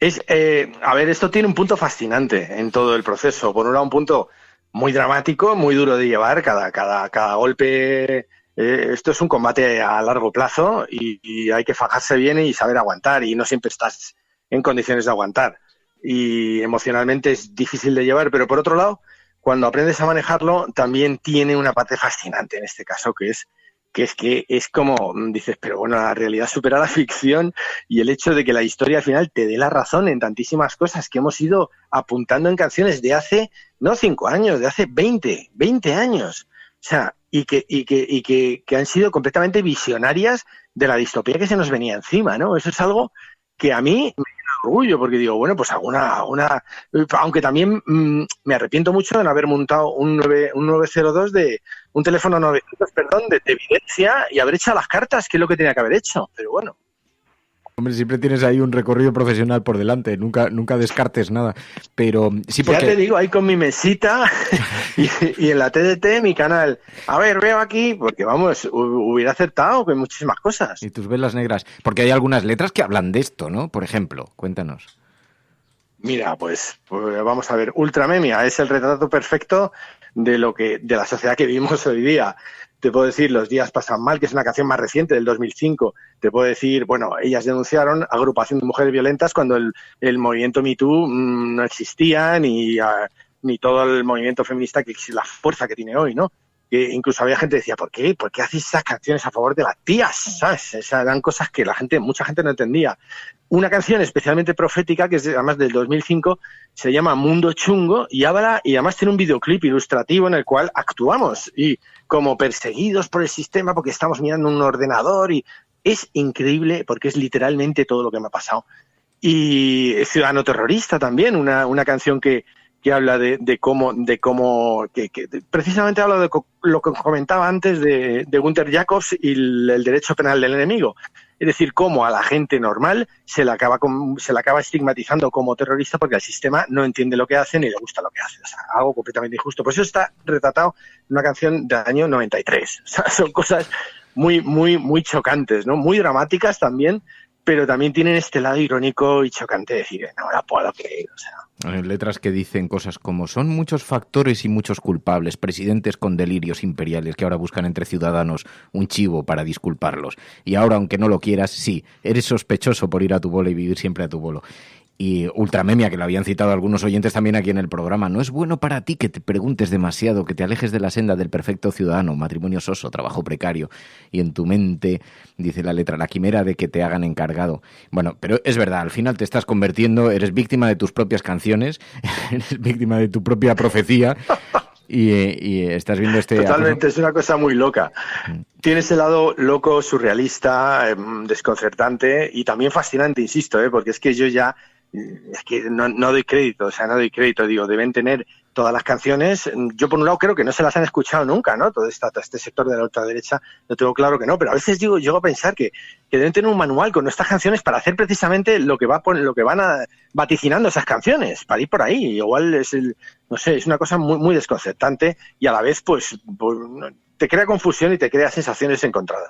Esto tiene un punto fascinante en todo el proceso. Por un lado, un punto muy dramático, muy duro de llevar, cada golpe. Esto es un combate a largo plazo y hay que fajarse bien y saber aguantar, y no siempre estás en condiciones de aguantar. Y emocionalmente es difícil de llevar, pero por otro lado, cuando aprendes a manejarlo, también tiene una parte fascinante en este caso, que es como dices, pero bueno, la realidad supera la ficción, y el hecho de que la historia al final te dé la razón en tantísimas cosas que hemos ido apuntando en canciones de hace, no 5 años, de hace 20 años. O sea, y que han sido completamente visionarias de la distopía que se nos venía encima, ¿no? Eso es algo que a mí me llena de orgullo, porque digo, bueno, pues aunque también me arrepiento mucho de no haber montado un 902 un teléfono 900, de evidencia, y haber echado las cartas, que es lo que tenía que haber hecho, pero bueno. Hombre, siempre tienes ahí un recorrido profesional por delante, nunca descartes nada, pero sí, porque... Ya te digo, ahí con mi mesita y en la TDT mi canal. A ver, veo aquí, porque vamos, hubiera acertado con muchísimas cosas. Y tus velas negras, porque hay algunas letras que hablan de esto, ¿no? Por ejemplo, cuéntanos. Mira, pues vamos a ver, Ultramemia es el retrato perfecto de la sociedad que vivimos hoy día. Te puedo decir Los días pasan mal, que es una canción más reciente, del 2005. Te puedo decir, bueno, ellas denunciaron agrupación de mujeres violentas cuando el movimiento Me Too no existía, ni todo el movimiento feminista, que es la fuerza que tiene hoy, ¿no? Que incluso había gente que decía, ¿por qué haces esas canciones a favor de las tías? ¿Sabes? O sea, eran cosas que mucha gente no entendía. Una canción especialmente profética, que es además del 2005, se llama Mundo Chungo, y además tiene un videoclip ilustrativo en el cual actuamos y como perseguidos por el sistema porque estamos mirando un ordenador, y es increíble porque es literalmente todo lo que me ha pasado. Y Ciudadano Terrorista también, una canción que habla de cómo precisamente habla de lo que comentaba antes de Günther Jacobs y el derecho penal del enemigo. Es decir, cómo a la gente normal se la acaba estigmatizando como terrorista porque el sistema no entiende lo que hace ni le gusta lo que hace. O sea, algo completamente injusto. Por eso está retratado en una canción del año 93. O sea, son cosas muy, muy, muy chocantes, ¿no? Muy dramáticas también, pero también tienen este lado irónico y chocante de decir, no la puedo creer, o sea. Letras que dicen cosas como: son muchos factores y muchos culpables, presidentes con delirios imperiales que ahora buscan entre ciudadanos un chivo para disculparlos. Y ahora, aunque no lo quieras, sí, eres sospechoso por ir a tu bola y vivir siempre a tu bolo. Y Ultramemia, que lo habían citado algunos oyentes también aquí en el programa: no es bueno para ti que te preguntes demasiado, que te alejes de la senda del perfecto ciudadano, matrimonio soso, trabajo precario, y en tu mente, dice la letra, la quimera de que te hagan encargado. Bueno, pero es verdad, al final te estás convirtiendo, eres víctima de tus propias canciones, eres víctima de tu propia profecía, y estás viendo Totalmente, es una cosa muy loca. Tiene ese lado loco, surrealista, desconcertante y también fascinante, insisto, porque es que yo ya... Es que no doy crédito, digo, deben tener todas las canciones. Yo, por un lado, creo que no se las han escuchado nunca, ¿no? Todo este sector de la ultraderecha, lo tengo claro que no, pero a veces llego a pensar que deben tener un manual con estas canciones para hacer precisamente lo que van vaticinando esas canciones, para ir por ahí. Igual es una cosa muy, muy desconcertante y a la vez, pues te crea confusión y te crea sensaciones encontradas.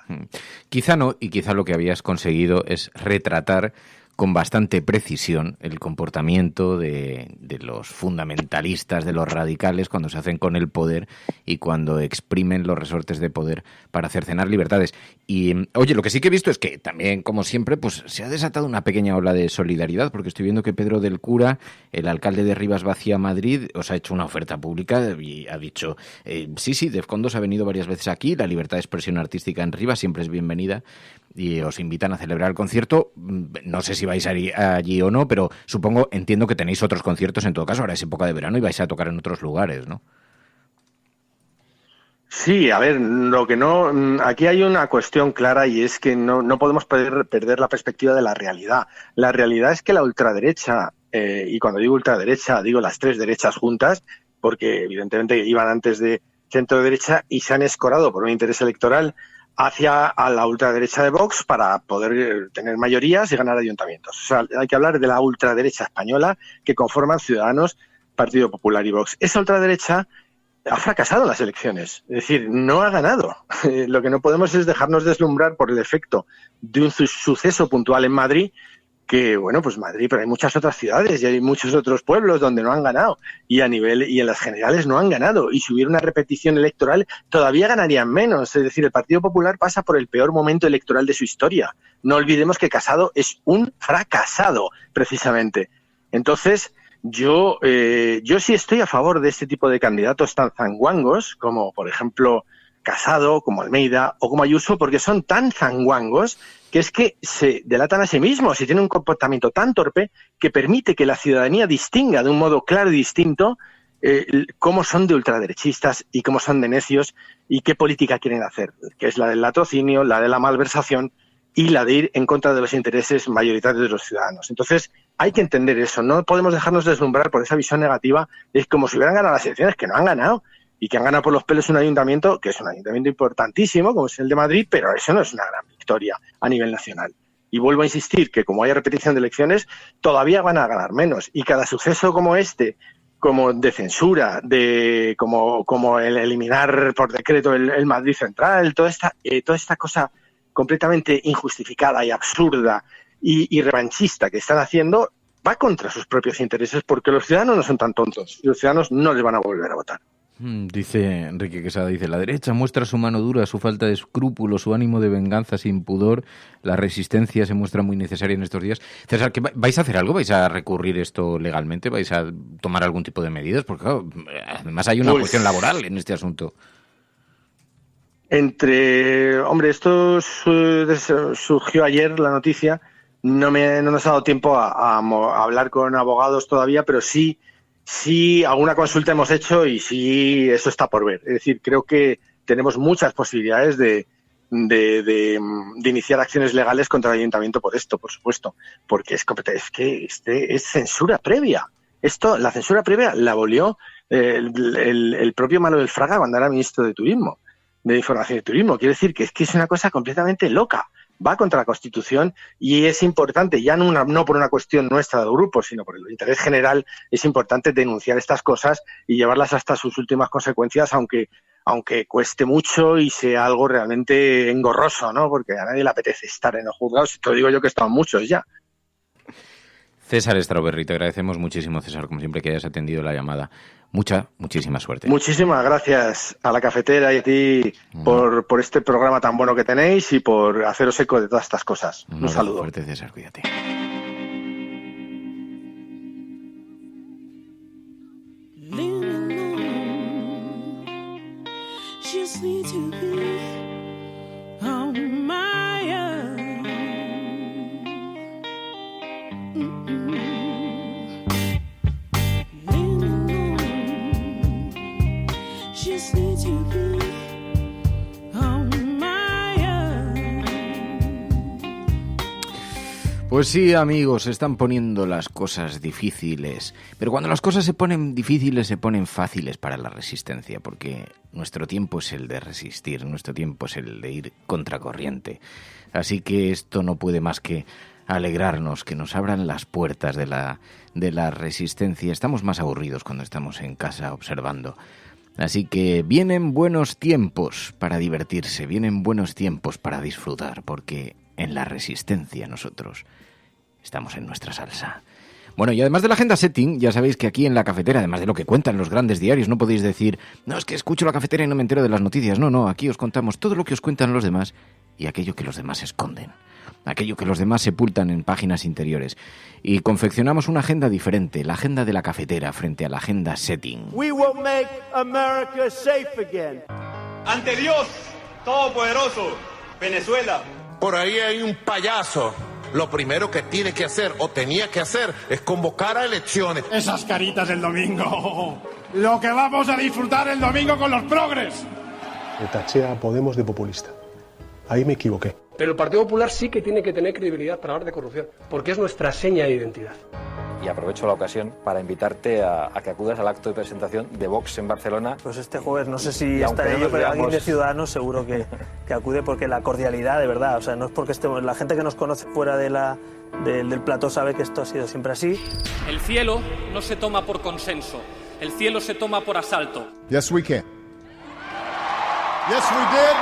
Quizá no, y quizá lo que habías conseguido es retratar con bastante precisión el comportamiento de los fundamentalistas, de los radicales, cuando se hacen con el poder y cuando exprimen los resortes de poder para cercenar libertades. Y, oye, lo que sí que he visto es que también, como siempre, pues se ha desatado una pequeña ola de solidaridad, porque estoy viendo que Pedro del Cura, el alcalde de Rivas Vacía, Madrid, os ha hecho una oferta pública y ha dicho, sí, Defcon 2 ha venido varias veces aquí, la libertad de expresión artística en Rivas siempre es bienvenida, y os invitan a celebrar el concierto. No sé si vais a ir allí o no, pero entiendo que tenéis otros conciertos en todo caso. Ahora es época de verano y vais a tocar en otros lugares, ¿no? Sí, a ver, aquí hay una cuestión clara y es que no podemos perder la perspectiva de la realidad. La realidad es que la ultraderecha, y cuando digo ultraderecha digo las tres derechas juntas, porque evidentemente iban antes de centro derecha y se han escorado por un interés electoral hacia a la ultraderecha de Vox para poder tener mayorías y ganar ayuntamientos. O sea, hay que hablar de la ultraderecha española que conforman Ciudadanos, Partido Popular y Vox. Esa ultraderecha ha fracasado en las elecciones, es decir, no ha ganado. Lo que no podemos es dejarnos deslumbrar por el efecto de un suceso puntual en Madrid, que, bueno, pues Madrid, pero hay muchas otras ciudades y hay muchos otros pueblos donde no han ganado y en las generales no han ganado, y si hubiera una repetición electoral todavía ganarían menos. Es decir, el Partido Popular pasa por el peor momento electoral de su historia. No olvidemos que Casado es un fracasado, precisamente. Entonces, yo sí estoy a favor de este tipo de candidatos tan zanguangos como, por ejemplo, Casado, como Almeida o como Ayuso, porque son tan zanguangos que es que se delatan a sí mismos y tienen un comportamiento tan torpe que permite que la ciudadanía distinga de un modo claro y distinto cómo son de ultraderechistas y cómo son de necios y qué política quieren hacer, que es la del latrocinio, la de la malversación y la de ir en contra de los intereses mayoritarios de los ciudadanos. Entonces, hay que entender eso, no podemos dejarnos deslumbrar por esa visión negativa. Es como si hubieran ganado las elecciones, que no han ganado, y que han ganado por los pelos un ayuntamiento, que es un ayuntamiento importantísimo, como es el de Madrid, pero eso no es una gran victoria a nivel nacional. Y vuelvo a insistir que como haya repetición de elecciones, todavía van a ganar menos. Y cada suceso como este, como de censura, como el eliminar por decreto el Madrid Central, toda esta cosa completamente injustificada y absurda y revanchista que están haciendo, va contra sus propios intereses, porque los ciudadanos no son tan tontos y los ciudadanos no les van a volver a votar. Dice Enrique Quesada, la derecha muestra su mano dura, su falta de escrúpulos, su ánimo de venganza sin pudor. La resistencia se muestra muy necesaria en estos días. César, ¿vais a hacer algo? ¿Vais a recurrir esto legalmente? ¿Vais a tomar algún tipo de medidas? Porque claro, además hay una cuestión laboral en este asunto. Esto surgió ayer, la noticia. No nos ha dado tiempo a hablar con abogados todavía, pero sí alguna consulta hemos hecho y sí eso está por ver. Es decir, creo que tenemos muchas posibilidades de iniciar acciones legales contra el ayuntamiento por esto, por supuesto, porque es censura previa. La censura previa la abolió el propio Manuel Fraga cuando era ministro de Turismo, de Información y Turismo. Quiere decir que es una cosa completamente loca. Va contra la Constitución y es importante, ya no por una cuestión nuestra del grupo, sino por el interés general, es importante denunciar estas cosas y llevarlas hasta sus últimas consecuencias, aunque cueste mucho y sea algo realmente engorroso, ¿no? Porque a nadie le apetece estar en los juzgados, te lo digo yo que he estado muchos ya. César Strawberry, te agradecemos muchísimo, César, como siempre, que hayas atendido la llamada. Muchísima suerte. Muchísimas gracias a la cafetera y a ti por este programa tan bueno que tenéis y por haceros eco de todas estas cosas. Un saludo. Fuerte, César, cuídate. Pues sí, amigos, se están poniendo las cosas difíciles. Pero cuando las cosas se ponen difíciles, se ponen fáciles para la resistencia, porque nuestro tiempo es el de resistir, nuestro tiempo es el de ir contracorriente. Así que esto no puede más que alegrarnos, que nos abran las puertas de la resistencia. Estamos más aburridos cuando estamos en casa observando. Así que vienen buenos tiempos para divertirse, vienen buenos tiempos para disfrutar, porque en la resistencia nosotros estamos en nuestra salsa. Bueno, y además de la agenda setting, ya sabéis que aquí en La Cafetera, además de lo que cuentan los grandes diarios, no podéis decir, no, es que escucho La Cafetera y no me entero de las noticias. No, aquí os contamos todo lo que os cuentan los demás y aquello que los demás esconden, aquello que los demás sepultan en páginas interiores. Y confeccionamos una agenda diferente, la agenda de La Cafetera frente a la agenda setting. We will make America safe again. Ante Dios Todopoderoso, Venezuela. Por ahí hay un payaso. Lo primero que tiene que hacer o tenía que hacer es convocar a elecciones. Esas caritas del domingo. Lo que vamos a disfrutar el domingo con los progres. Le taché a Podemos de populista. Ahí me equivoqué. Pero el Partido Popular sí que tiene que tener credibilidad para hablar de corrupción, porque es nuestra seña de identidad. Y aprovecho la ocasión para invitarte a que acudas al acto de presentación de Vox en Barcelona. Pues este jueves, no sé si estaré yo, pero alguien de Ciudadanos seguro que acude, porque la cordialidad, de verdad, o sea, no es porque estemos, la gente que nos conoce fuera del plató sabe que esto ha sido siempre así. El cielo no se toma por consenso, el cielo se toma por asalto. Yes, we can. Yes, we did.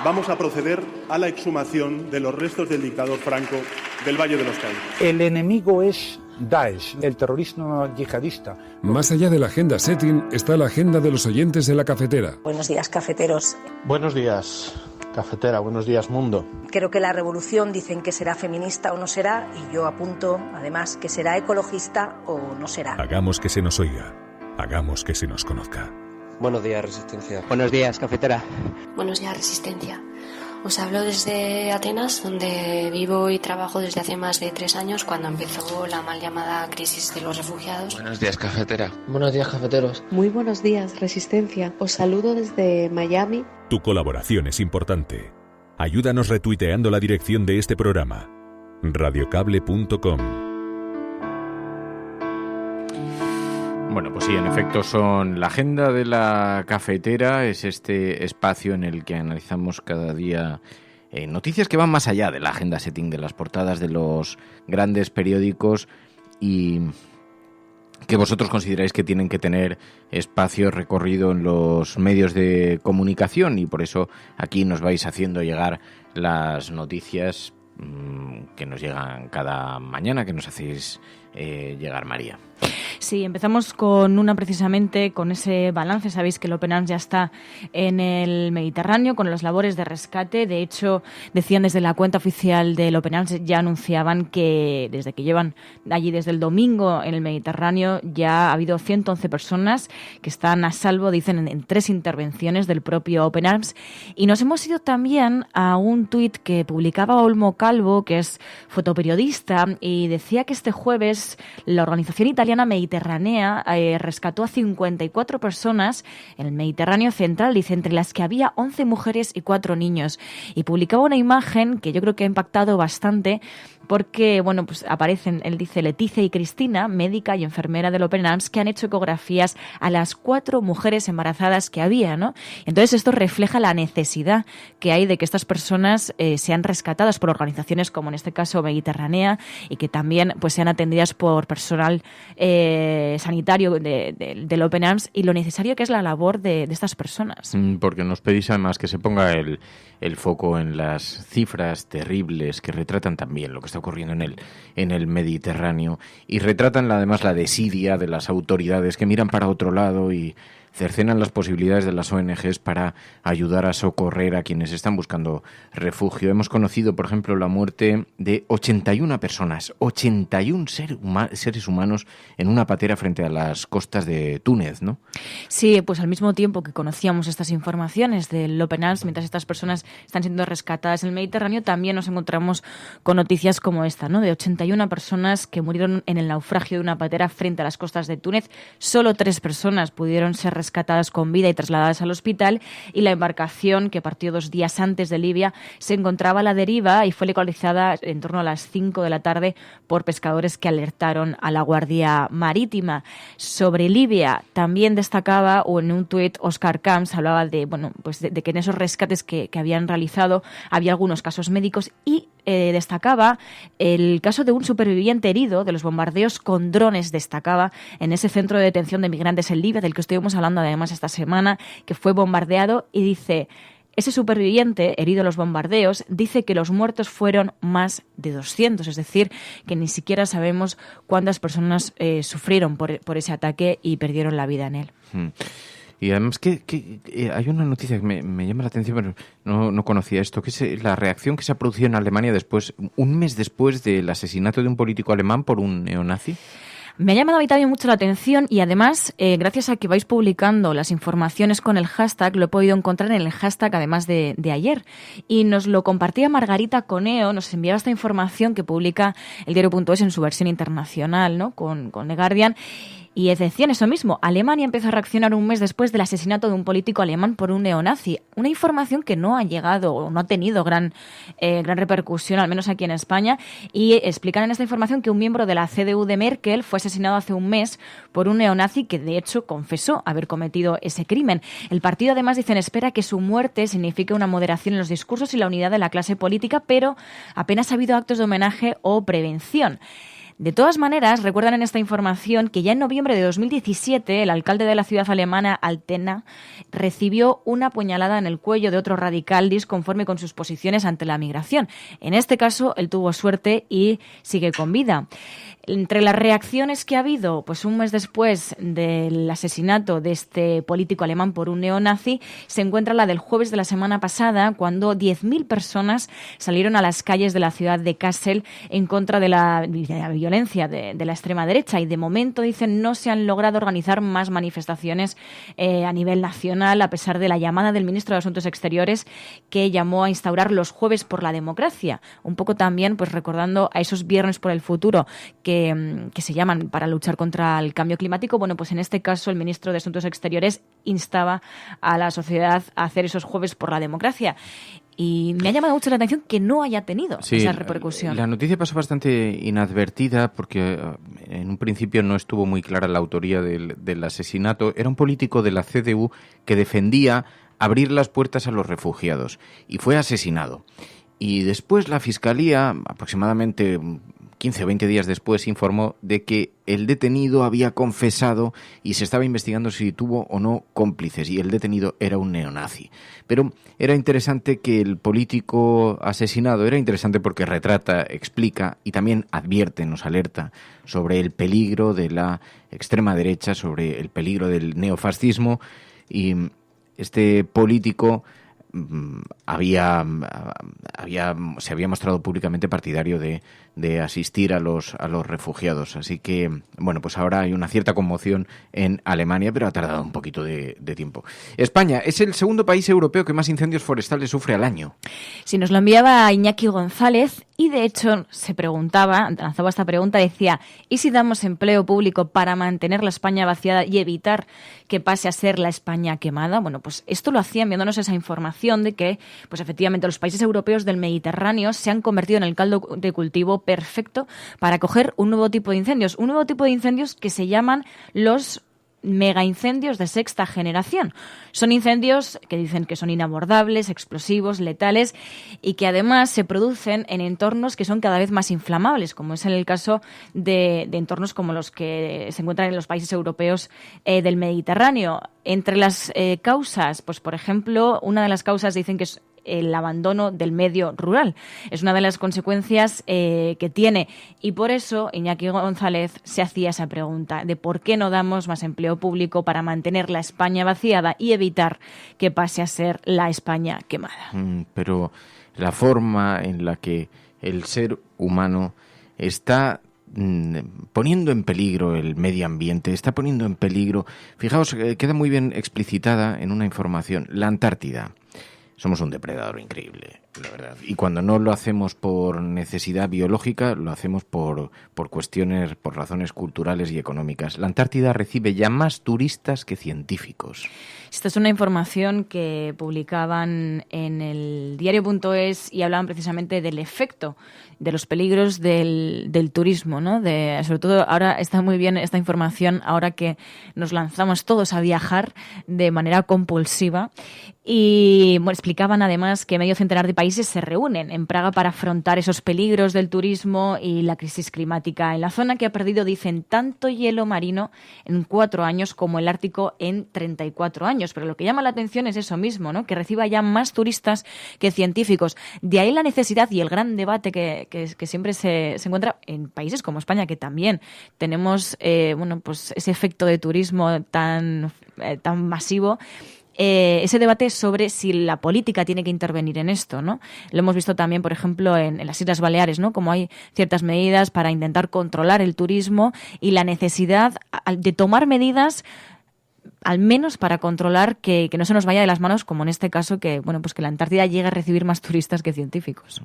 Vamos a proceder a la exhumación de los restos del dictador Franco del Valle de los Caídos. El enemigo es Daesh, el terrorismo yihadista. Más allá de la agenda setting está la agenda de los oyentes de La Cafetera. Buenos días, cafeteros. Buenos días, cafetera. Buenos días, mundo. Creo que la revolución dicen que será feminista o no será, y yo apunto, además, que será ecologista o no será. Hagamos que se nos oiga, hagamos que se nos conozca. Buenos días, Resistencia. Buenos días, cafetera. Buenos días, Resistencia. Os hablo desde Atenas, donde vivo y trabajo desde hace más de 3 años, cuando empezó la mal llamada crisis de los refugiados. Buenos días, cafetera. Buenos días, cafeteros. Muy buenos días, Resistencia. Os saludo desde Miami. Tu colaboración es importante. Ayúdanos retuiteando la dirección de este programa. radiocable.com. Bueno, pues sí, en efecto son la agenda de La Cafetera, es este espacio en el que analizamos cada día noticias que van más allá de la agenda setting, de las portadas de los grandes periódicos y que vosotros consideráis que tienen que tener espacio recorrido en los medios de comunicación, y por eso aquí nos vais haciendo llegar las noticias que nos llegan cada mañana, que nos hacéis llegar, María. Sí, empezamos con una precisamente, con ese balance. Sabéis que el Open Arms ya está en el Mediterráneo con las labores de rescate. De hecho, decían desde la cuenta oficial del Open Arms, ya anunciaban que desde que llevan allí desde el domingo en el Mediterráneo ya ha habido 111 personas que están a salvo, dicen, en 3 intervenciones del propio Open Arms. Y nos hemos ido también a un tuit que publicaba Olmo Calvo, que es fotoperiodista, y decía que este jueves la organización italiana Mediterránea rescató a 54 personas en el Mediterráneo central, dice, entre las que había 11 mujeres y 4 niños. Y publicaba una imagen que yo creo que ha impactado bastante porque, bueno, pues aparecen, él dice, Leticia y Cristina, médica y enfermera del Open Arms, que han hecho ecografías a las 4 mujeres embarazadas que había, ¿no? Entonces esto refleja la necesidad que hay de que estas personas sean rescatadas por organizaciones como en este caso Mediterránea, y que también pues sean atendidas por personal sanitario del Open Arms, y lo necesario que es la labor de estas personas. Porque nos pedís además que se ponga el foco en las cifras terribles que retratan también lo que está ocurriendo en el Mediterráneo, y retratan además la desidia de las autoridades que miran para otro lado y cercenan las posibilidades de las ONGs para ayudar a socorrer a quienes están buscando refugio. Hemos conocido, por ejemplo, la muerte de 81 personas, 81 seres humanos en una patera frente a las costas de Túnez, ¿no? Sí, pues al mismo tiempo que conocíamos estas informaciones del Open Arms, mientras estas personas están siendo rescatadas en el Mediterráneo, también nos encontramos con noticias como esta, ¿no? De 81 personas que murieron en el naufragio de una patera frente a las costas de Túnez. Solo 3 personas pudieron ser rescatadas con vida y trasladadas al hospital, y la embarcación, que partió 2 días antes de Libia, se encontraba a la deriva y fue localizada en torno a las 5 de la tarde por pescadores que alertaron a la Guardia Marítima. Sobre Libia también destacaba, o en un tuit, Oscar Camps hablaba de que en esos rescates que habían realizado había algunos casos médicos, y destacaba el caso de un superviviente herido de los bombardeos con drones, destacaba, en ese centro de detención de migrantes en Libia, del que estuvimos hablando además esta semana, que fue bombardeado, y dice: ese superviviente herido en los bombardeos dice que los muertos fueron más de 200, es decir, que ni siquiera sabemos cuántas personas sufrieron por ese ataque y perdieron la vida en él. Y además que hay una noticia que me llama la atención, pero no conocía esto, que es la reacción que se ha producido en Alemania un mes después del asesinato de un político alemán por un neonazi. Me ha llamado a mí también mucho la atención, y además, gracias a que vais publicando las informaciones con el hashtag, lo he podido encontrar en el hashtag además de ayer. Y nos lo compartía Margarita Coneo, nos enviaba esta información que publica el diario.es en su versión internacional, ¿no? con The Guardian. Y decían eso mismo: Alemania empezó a reaccionar un mes después del asesinato de un político alemán por un neonazi. Una información que no ha llegado o no ha tenido gran repercusión, al menos aquí en España. Y explican en esta información que un miembro de la CDU de Merkel fue asesinado hace un mes por un neonazi que, de hecho, confesó haber cometido ese crimen. El partido, además, dicen, espera que su muerte signifique una moderación en los discursos y la unidad de la clase política, pero apenas ha habido actos de homenaje o prevención. De todas maneras, recuerdan en esta información que ya en noviembre de 2017 el alcalde de la ciudad alemana, Altena, recibió una puñalada en el cuello de otro radical disconforme con sus posiciones ante la migración. En este caso, él tuvo suerte y sigue con vida. Entre las reacciones que ha habido, pues un mes después del asesinato de este político alemán por un neonazi, se encuentra la del jueves de la semana pasada, cuando 10.000 personas salieron a las calles de la ciudad de Kassel en contra de la violencia de la extrema derecha. Y de momento, dicen, no se han logrado organizar más manifestaciones a nivel nacional, a pesar de la llamada del ministro de Asuntos Exteriores, que llamó a instaurar los jueves por la democracia. Un poco también, pues recordando a esos viernes por el futuro que se llaman para luchar contra el cambio climático. Bueno, pues en este caso el ministro de Asuntos Exteriores instaba a la sociedad a hacer esos jueves por la democracia. Y me ha llamado mucho la atención que no haya tenido esa repercusión. La noticia pasó bastante inadvertida porque en un principio no estuvo muy clara la autoría del asesinato. Era un político de la CDU que defendía abrir las puertas a los refugiados y fue asesinado. Y después la Fiscalía, aproximadamente 15 o 20 días después, informó de que el detenido había confesado y se estaba investigando si tuvo o no cómplices, y el detenido era un neonazi. Pero era interesante que el político asesinado, era interesante porque retrata, explica y también advierte, nos alerta sobre el peligro de la extrema derecha, sobre el peligro del neofascismo, y este político se había mostrado públicamente partidario de asistir a los refugiados. Así que, bueno, pues ahora hay una cierta conmoción en Alemania, pero ha tardado un poquito de tiempo. España es el segundo país europeo que más incendios forestales sufre al año. Sí, nos lo enviaba Iñaki González y, de hecho, lanzaba esta pregunta, decía: ¿y si damos empleo público para mantener la España vaciada y evitar que pase a ser la España quemada? Bueno, pues esto lo hacía enviándonos esa información de que, pues efectivamente, los países europeos del Mediterráneo se han convertido en el caldo de cultivo perfecto para acoger un nuevo tipo de incendios que se llaman los megaincendios de sexta generación. Son incendios que dicen que son inabordables, explosivos, letales, y que además se producen en entornos que son cada vez más inflamables, como es en el caso de entornos como los que se encuentran en los países europeos del Mediterráneo. Entre las causas, pues por ejemplo, una de las causas dicen que es el abandono del medio rural. Es una de las consecuencias que tiene, y por eso Iñaki González se hacía esa pregunta de por qué no damos más empleo público para mantener la España vaciada y evitar que pase a ser la España quemada. Pero la forma en la que el ser humano está poniendo en peligro el medio ambiente, está poniendo en peligro, fijaos, queda muy bien explicitada en una información, la Antártida. somos un depredador increíble, la verdad. Y cuando no lo hacemos por necesidad biológica, lo hacemos por cuestiones, por razones culturales y económicas. La Antártida recibe ya más turistas que científicos. Esta es una información que publicaban en el diario.es y hablaban precisamente del efecto, de los peligros del turismo, ¿no? Sobre todo ahora está muy bien esta información, ahora que nos lanzamos todos a viajar de manera compulsiva. Y bueno, explicaban además que medio centenar de países se reúnen en Praga para afrontar esos peligros del turismo y la crisis climática en la zona, que ha perdido, dicen, tanto hielo marino en 4 años como el Ártico en 34 años. Pero lo que llama la atención es eso mismo, ¿no? Que reciba ya más turistas que científicos. De ahí la necesidad y el gran debate que siempre se encuentra en países como España, que también tenemos pues ese efecto de turismo tan masivo. Ese debate sobre si la política tiene que intervenir en esto, ¿no? Lo hemos visto también, por ejemplo, en las Islas Baleares, ¿no? Como hay ciertas medidas para intentar controlar el turismo y la necesidad de tomar medidas al menos para controlar que no se nos vaya de las manos, como en este caso, que la Antártida llegue a recibir más turistas que científicos.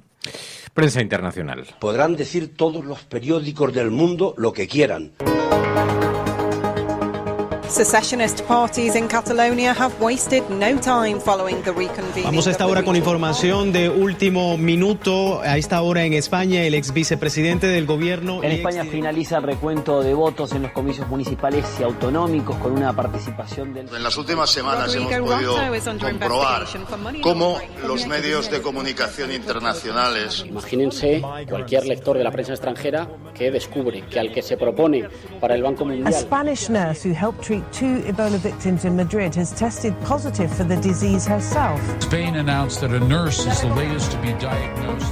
Prensa internacional. Podrán decir todos los periódicos del mundo lo que quieran. Secessionist parties in Catalonia have wasted no time following the reconvening. Vamos a esta hora con información de último minuto. A esta hora en España, el ex vicepresidente del gobierno... En España finaliza el recuento de votos en los comicios municipales y autonómicos con una participación del... En las últimas semanas hemos podido comprobar cómo los medios de comunicación internacionales... Imagínense cualquier lector de la prensa extranjera que descubre que al que se propone para el Banco Mundial... A Spanish nurse who helped treat 2 Ebola victims in Madrid has tested positive for the disease herself. Spain announced that a nurse is the latest to be diagnosed.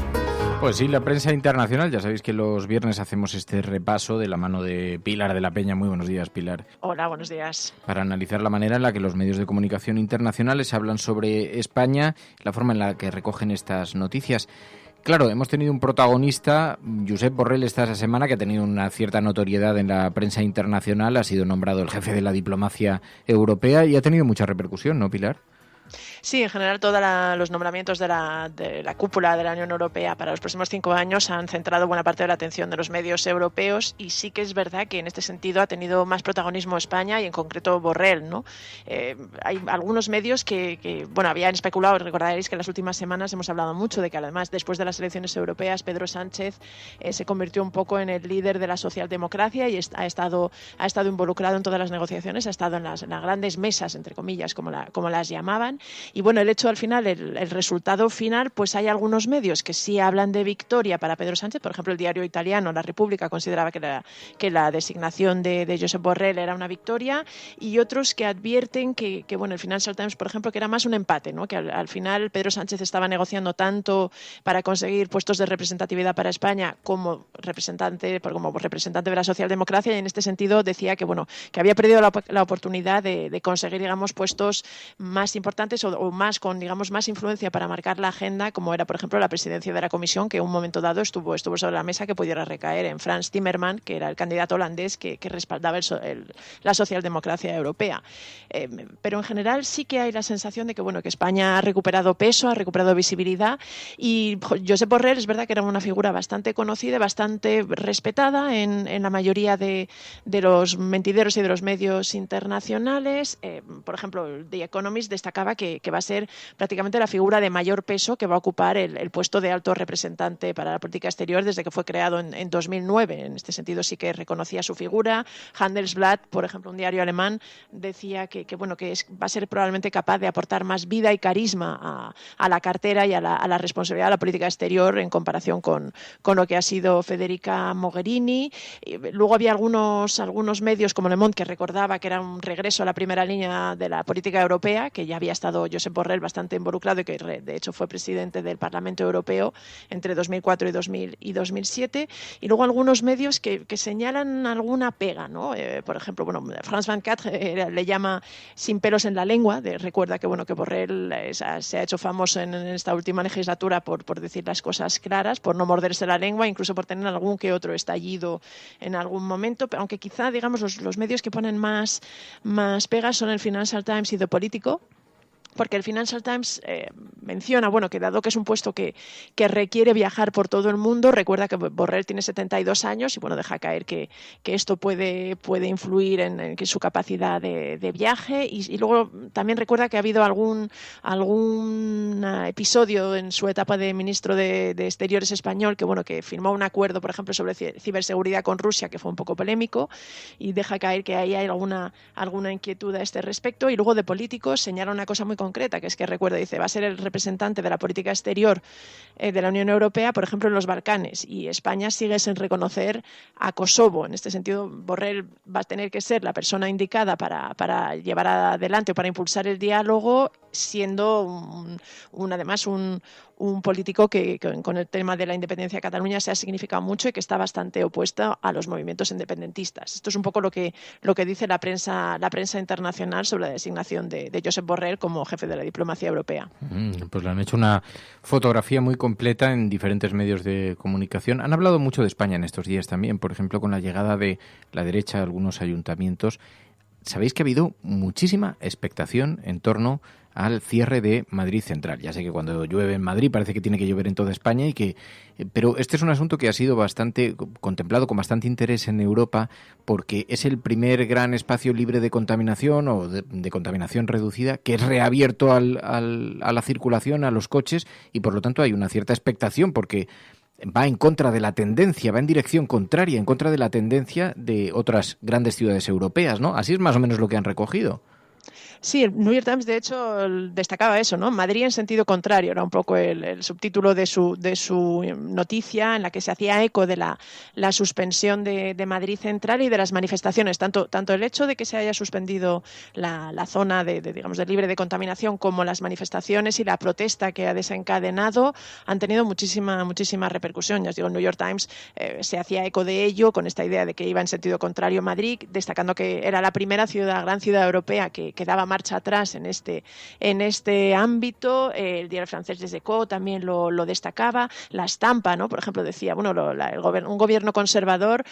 Pues sí, la prensa internacional, ya sabéis que los viernes hacemos este repaso de la mano de Pilar de la Peña. Muy buenos días, Pilar. Hola, buenos días. Para analizar la manera en la que los medios de comunicación internacionales hablan sobre España, la forma en la que recogen estas noticias. Claro, hemos tenido un protagonista, Josep Borrell, esta semana, que ha tenido una cierta notoriedad en la prensa internacional, ha sido nombrado el jefe de la diplomacia europea y ha tenido mucha repercusión, ¿no, Pilar? Sí, en general todos los nombramientos de la cúpula de la Unión Europea para los próximos 5 años han centrado buena parte de la atención de los medios europeos y sí que es verdad que en este sentido ha tenido más protagonismo España y en concreto Borrell, ¿no? Hay algunos medios que habían especulado, recordaréis que en las últimas semanas hemos hablado mucho de que además después de las elecciones europeas Pedro Sánchez se convirtió un poco en el líder de la socialdemocracia y ha estado involucrado en todas las negociaciones, ha estado en las grandes mesas, entre comillas, como las llamaban. Y bueno, el hecho al final, el resultado final, pues hay algunos medios que sí hablan de victoria para Pedro Sánchez. Por ejemplo, el diario italiano La Repubblica consideraba que la designación de Josep Borrell era una victoria y otros que advierten que el Financial Times, por ejemplo, que era más un empate, ¿no? Que al final Pedro Sánchez estaba negociando tanto para conseguir puestos de representatividad para España como representante de la socialdemocracia y en este sentido decía que había perdido la oportunidad de conseguir, digamos, puestos más importantes o más con, digamos, más influencia para marcar la agenda, como era, por ejemplo, la presidencia de la Comisión, que en un momento dado estuvo sobre la mesa, que pudiera recaer en Frans Timmermans, que era el candidato holandés que respaldaba la socialdemocracia europea. Pero en general sí que hay la sensación de que España ha recuperado peso, ha recuperado visibilidad y Josep Borrell es verdad que era una figura bastante conocida, bastante respetada en la mayoría de los mentideros y de los medios internacionales. Por ejemplo, The Economist destacaba que va a ser prácticamente la figura de mayor peso que va a ocupar el puesto de alto representante para la política exterior desde que fue creado en 2009. En este sentido sí que reconocía su figura. Handelsblatt, por ejemplo, un diario alemán, decía que va a ser probablemente capaz de aportar más vida y carisma a la cartera y a la responsabilidad de la política exterior en comparación con lo que ha sido Federica Mogherini. Luego había algunos medios como Le Monde que recordaba que era un regreso a la primera línea de la política europea, que ya había estado Josep Borrell bastante involucrado y que de hecho fue presidente del Parlamento Europeo entre 2004 y 2007. Y luego algunos medios que señalan alguna pega, ¿no? Por ejemplo, France 24 le llama sin pelos en la lengua. Recuerda que Borrell se ha hecho famoso en esta última legislatura por decir las cosas claras, por no morderse la lengua, incluso por tener algún que otro estallido en algún momento, aunque quizá, digamos, los medios que ponen más pegas son el Financial Times y The Politico, porque el Financial Times menciona, que dado que es un puesto que requiere viajar por todo el mundo, recuerda que Borrell tiene 72 años y deja caer que esto puede influir en su capacidad de viaje, y luego también recuerda que ha habido algún episodio en su etapa de ministro de Exteriores español que firmó un acuerdo, por ejemplo, sobre ciberseguridad con Rusia, que fue un poco polémico, y deja caer que ahí hay alguna inquietud a este respecto. Y luego de políticos señala una cosa muy concreta, que es que recuerda, dice, va a ser el representante de la política exterior de la Unión Europea, por ejemplo, en los Balcanes, y España sigue sin reconocer a Kosovo. En este sentido, Borrell va a tener que ser la persona indicada para llevar adelante o para impulsar el diálogo, siendo además un político que con el tema de la independencia de Cataluña se ha significado mucho y que está bastante opuesto a los movimientos independentistas. Esto es un poco lo que dice la prensa internacional sobre la designación de Josep Borrell como jefe de la diplomacia europea. Pues le han hecho una fotografía muy completa en diferentes medios de comunicación. Han hablado mucho de España en estos días también, por ejemplo, con la llegada de la derecha a algunos ayuntamientos. Sabéis que ha habido muchísima expectación en torno al cierre de Madrid Central. Ya sé que cuando llueve en Madrid parece que tiene que llover en toda España, pero este es un asunto que ha sido bastante contemplado con bastante interés en Europa, porque es el primer gran espacio libre de contaminación o de contaminación reducida que es reabierto a la circulación, a los coches, y por lo tanto hay una cierta expectación porque va en contra de la tendencia, va en dirección contraria, en contra de la tendencia de otras grandes ciudades europeas, ¿no? Así es más o menos lo que han recogido. Sí, el New York Times de hecho destacaba eso, ¿no? Madrid en sentido contrario, era un poco el subtítulo de su noticia, en la que se hacía eco de la suspensión de Madrid Central y de las manifestaciones, tanto el hecho de que se haya suspendido la zona de libre de contaminación, como las manifestaciones y la protesta que ha desencadenado han tenido muchísima repercusión. Ya os digo, el New York Times se hacía eco de ello con esta idea de que iba en sentido contrario Madrid, destacando que era la primera gran ciudad europea que daba marcha atrás en este ámbito. El diario francés Les Echos también lo destacaba. La estampa, ¿no? Por ejemplo, decía, un gobierno conservador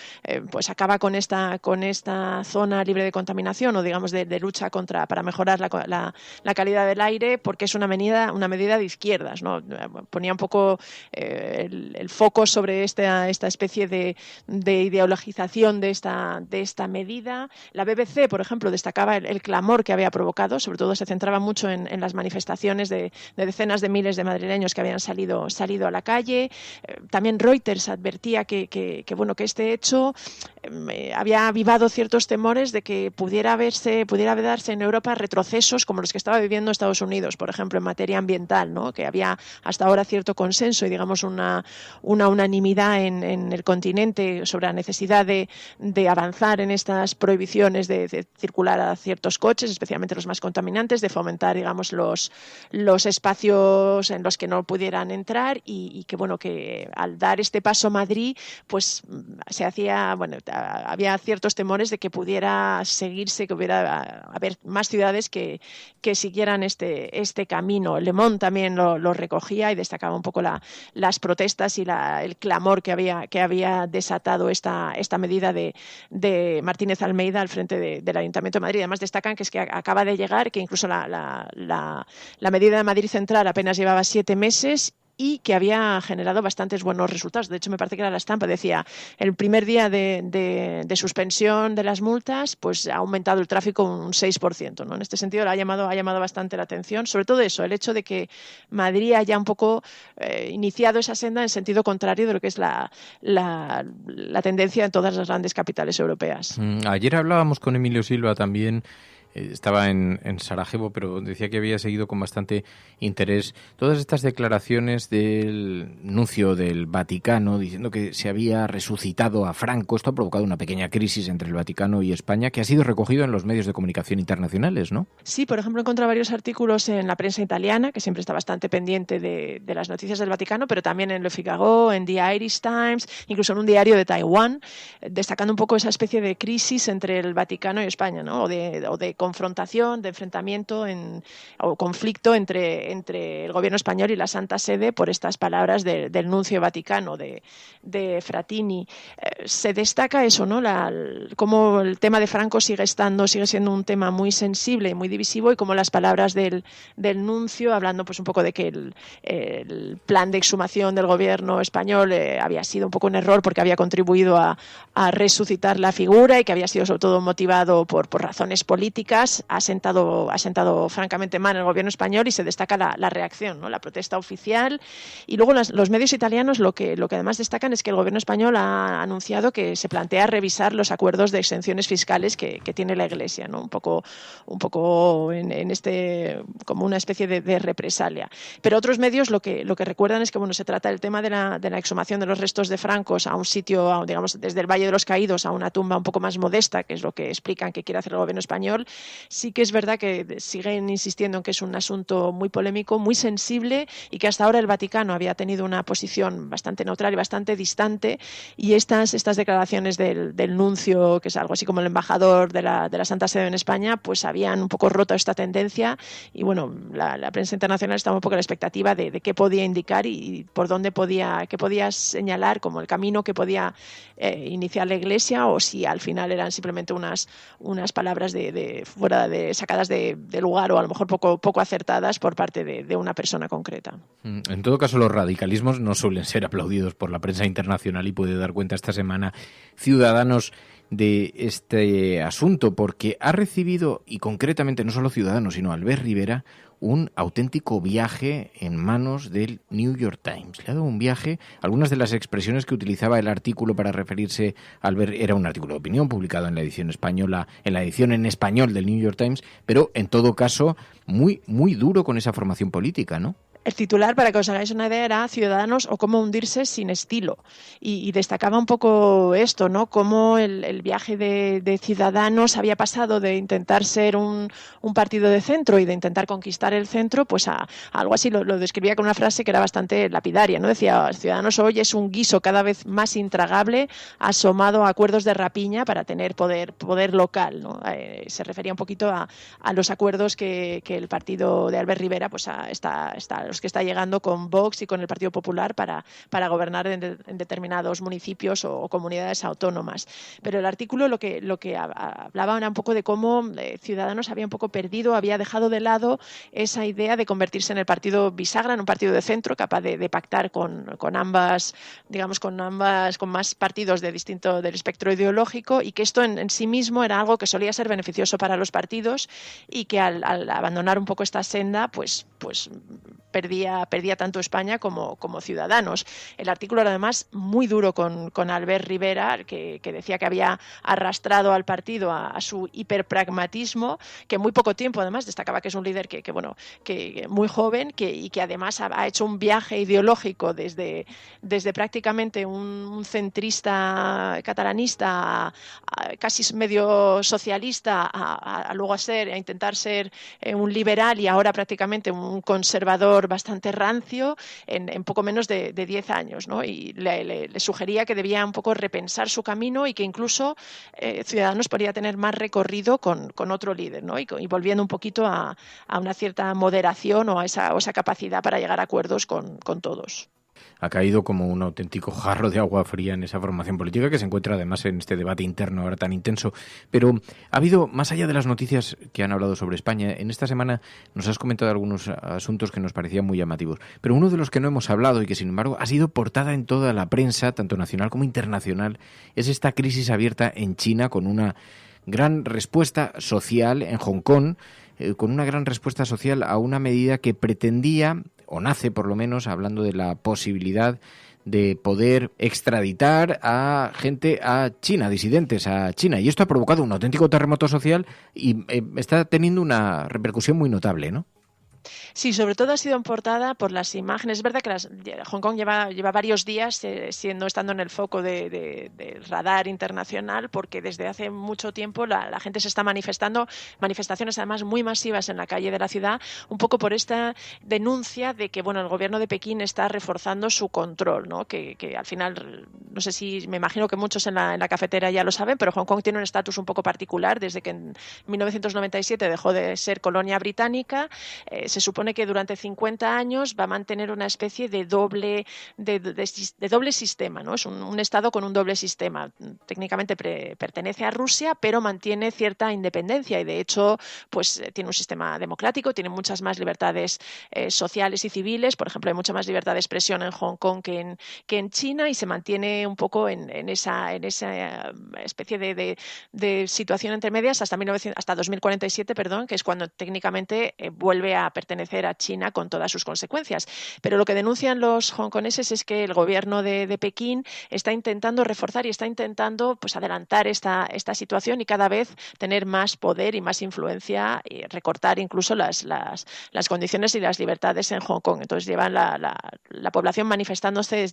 pues acaba con esta zona libre de contaminación, o digamos de lucha para mejorar la calidad del aire, porque es una medida de izquierdas, ¿no? Ponía un poco el foco sobre esta especie de ideologización de esta medida. La BBC, por ejemplo, destacaba el clamor que había provocado, sobre todo se centraba mucho en las manifestaciones de decenas de miles de madrileños que habían salido a la calle. También Reuters advertía que este hecho había avivado ciertos temores de que pudiera darse en Europa retrocesos como los que estaba viviendo Estados Unidos, por ejemplo, en materia ambiental, ¿no? Que había hasta ahora cierto consenso y digamos una unanimidad en el continente sobre la necesidad de avanzar en estas prohibiciones de circular a ciertos coches, especialmente los más contaminantes, de fomentar, digamos, los espacios en los que no pudieran entrar, y que al dar este paso Madrid, pues había ciertos temores de que pudiera seguirse, que hubiera haber más ciudades que siguieran este camino. Le Monde también lo recogía y destacaba un poco las protestas y el clamor que había desatado esta medida de Martínez Almeida al frente del Ayuntamiento de Madrid. Además destacan que es que acaba de llegar, que incluso la medida de Madrid Central apenas llevaba 7 meses y que había generado bastantes buenos resultados. De hecho, me parece que era la estampa, decía, el primer día de suspensión de las multas, pues ha aumentado el tráfico un 6%, ¿no? En este sentido ha llamado bastante la atención, sobre todo eso, el hecho de que Madrid haya un poco iniciado esa senda en sentido contrario de lo que es la tendencia en todas las grandes capitales europeas. Ayer hablábamos con Emilio Silva también. Estaba en Sarajevo, pero decía que había seguido con bastante interés todas estas declaraciones del nuncio del Vaticano diciendo que se había resucitado a Franco. Esto ha provocado una pequeña crisis entre el Vaticano y España, que ha sido recogido en los medios de comunicación internacionales, ¿no? Sí, por ejemplo, he encontrado varios artículos en la prensa italiana, que siempre está bastante pendiente de las noticias del Vaticano, pero también en Le Figaro, en The Irish Times, incluso en un diario de Taiwán, destacando un poco esa especie de crisis entre el Vaticano y España, ¿no? O de confrontación, de enfrentamiento o conflicto entre el gobierno español y la Santa Sede por estas palabras del nuncio vaticano, de Frattini. Se destaca eso, ¿no? Cómo el tema de Franco sigue siendo un tema muy sensible y muy divisivo, y cómo las palabras del nuncio, hablando pues un poco de que el plan de exhumación del gobierno español había sido un poco un error porque había contribuido a resucitar la figura y que había sido sobre todo motivado por razones políticas, ha sentado francamente mal el gobierno español, y se destaca la reacción, ¿no? La protesta oficial. Y luego los medios italianos lo que además destacan es que el gobierno español ha anunciado que se plantea revisar los acuerdos de exenciones fiscales que tiene la Iglesia, ¿no? Un poco en como una especie de represalia. Pero otros medios lo que recuerdan es que se trata del tema de la exhumación de los restos de francos a un sitio, digamos, desde el Valle de los Caídos a una tumba un poco más modesta, que es lo que explican que quiere hacer el gobierno español. Sí que es verdad que siguen insistiendo en que es un asunto muy polémico, muy sensible, y que hasta ahora el Vaticano había tenido una posición bastante neutral y bastante distante, y estas declaraciones del nuncio, que es algo así como el embajador de la Santa Sede en España, pues habían un poco roto esta tendencia, y la prensa internacional estaba un poco a la expectativa de qué podía indicar y por dónde qué podía señalar como el camino que podía iniciar la Iglesia, o si al final eran simplemente unas palabras sacadas de lugar, o a lo mejor poco acertadas por parte de una persona concreta. En todo caso, los radicalismos no suelen ser aplaudidos por la prensa internacional, y puede dar cuenta esta semana Ciudadanos de este asunto, porque ha recibido, y concretamente no solo Ciudadanos, sino Albert Rivera, un auténtico viaje en manos del New York Times. Le ha dado un viaje. Algunas de las expresiones que utilizaba el artículo para referirse a Albert era un artículo de opinión publicado en la edición española, en la edición en español del New York Times, pero en todo caso muy, muy duro con esa formación política, ¿no? El titular, para que os hagáis una idea, era Ciudadanos o cómo hundirse sin estilo. Y destacaba un poco esto, ¿no? Cómo el viaje de Ciudadanos había pasado de intentar ser un partido de centro y de intentar conquistar el centro, pues a algo así. Lo describía con una frase que era bastante lapidaria, ¿no? Decía, Ciudadanos hoy es un guiso cada vez más intragable, asomado a acuerdos de rapiña para tener poder local, ¿no? Se refería un poquito a los acuerdos que el partido de Albert Rivera pues está los que está llegando con Vox y con el Partido Popular para gobernar en determinados municipios o comunidades autónomas. Pero el artículo lo que hablaba era un poco de cómo Ciudadanos había un poco perdido, había dejado de lado esa idea de convertirse en el partido bisagra, en un partido de centro capaz de pactar con ambas, digamos, con más partidos del espectro ideológico, y que esto en sí mismo era algo que solía ser beneficioso para los partidos, y que al abandonar un poco esta senda, pues perdía tanto España como Ciudadanos. El artículo era además muy duro con Albert Rivera, que decía que había arrastrado al partido a su hiperpragmatismo, que en muy poco tiempo además destacaba que es un líder que muy joven, y que además ha hecho un viaje ideológico desde prácticamente un centrista catalanista a casi medio socialista a luego a intentar ser un liberal, y ahora prácticamente un conservador bastante rancio en poco menos de 10 años, ¿no? Y le sugería que debía un poco repensar su camino, y que incluso Ciudadanos podría tener más recorrido con otro líder, ¿no? Y volviendo un poquito a una cierta moderación o a esa capacidad para llegar a acuerdos con todos. Ha caído como un auténtico jarro de agua fría en esa formación política, que se encuentra además en este debate interno ahora tan intenso. Pero ha habido, más allá de las noticias que han hablado sobre España, en esta semana nos has comentado algunos asuntos que nos parecían muy llamativos. Pero uno de los que no hemos hablado y que, sin embargo, ha sido portada en toda la prensa, tanto nacional como internacional, es esta crisis abierta en China, con una gran respuesta social en Hong Kong, con una gran respuesta social a una medida que pretendía, o nace por lo menos, hablando de la posibilidad de poder extraditar a gente a China, disidentes a China. Y esto ha provocado un auténtico terremoto social y está teniendo una repercusión muy notable, ¿no? Sí, sobre todo ha sido importada por las imágenes. Es verdad que Hong Kong lleva varios días estando en el foco del radar internacional, porque desde hace mucho tiempo la gente se está manifestando, manifestaciones además muy masivas en la calle de la ciudad, un poco por esta denuncia de que el gobierno de Pekín está reforzando su control, ¿no? Que al final, no sé si, me imagino que muchos en la cafetera ya lo saben, pero Hong Kong tiene un estatus un poco particular desde que en 1997 dejó de ser colonia británica. Se supone que durante 50 años va a mantener una especie de doble sistema, ¿no? Es un Estado con un doble sistema. Técnicamente pertenece a Rusia, pero mantiene cierta independencia y, de hecho, pues tiene un sistema democrático, tiene muchas más libertades sociales y civiles. Por ejemplo, hay mucha más libertad de expresión en Hong Kong que en China, y se mantiene un poco en esa especie de situación entre medias hasta 2047, que es cuando técnicamente vuelve a pertenecer a China con todas sus consecuencias. Pero lo que denuncian los hongkoneses es que el gobierno de Pekín está intentando reforzar y está intentando pues adelantar esta situación y cada vez tener más poder y más influencia y recortar incluso las condiciones y las libertades en Hong Kong. Entonces llevan la población manifestándose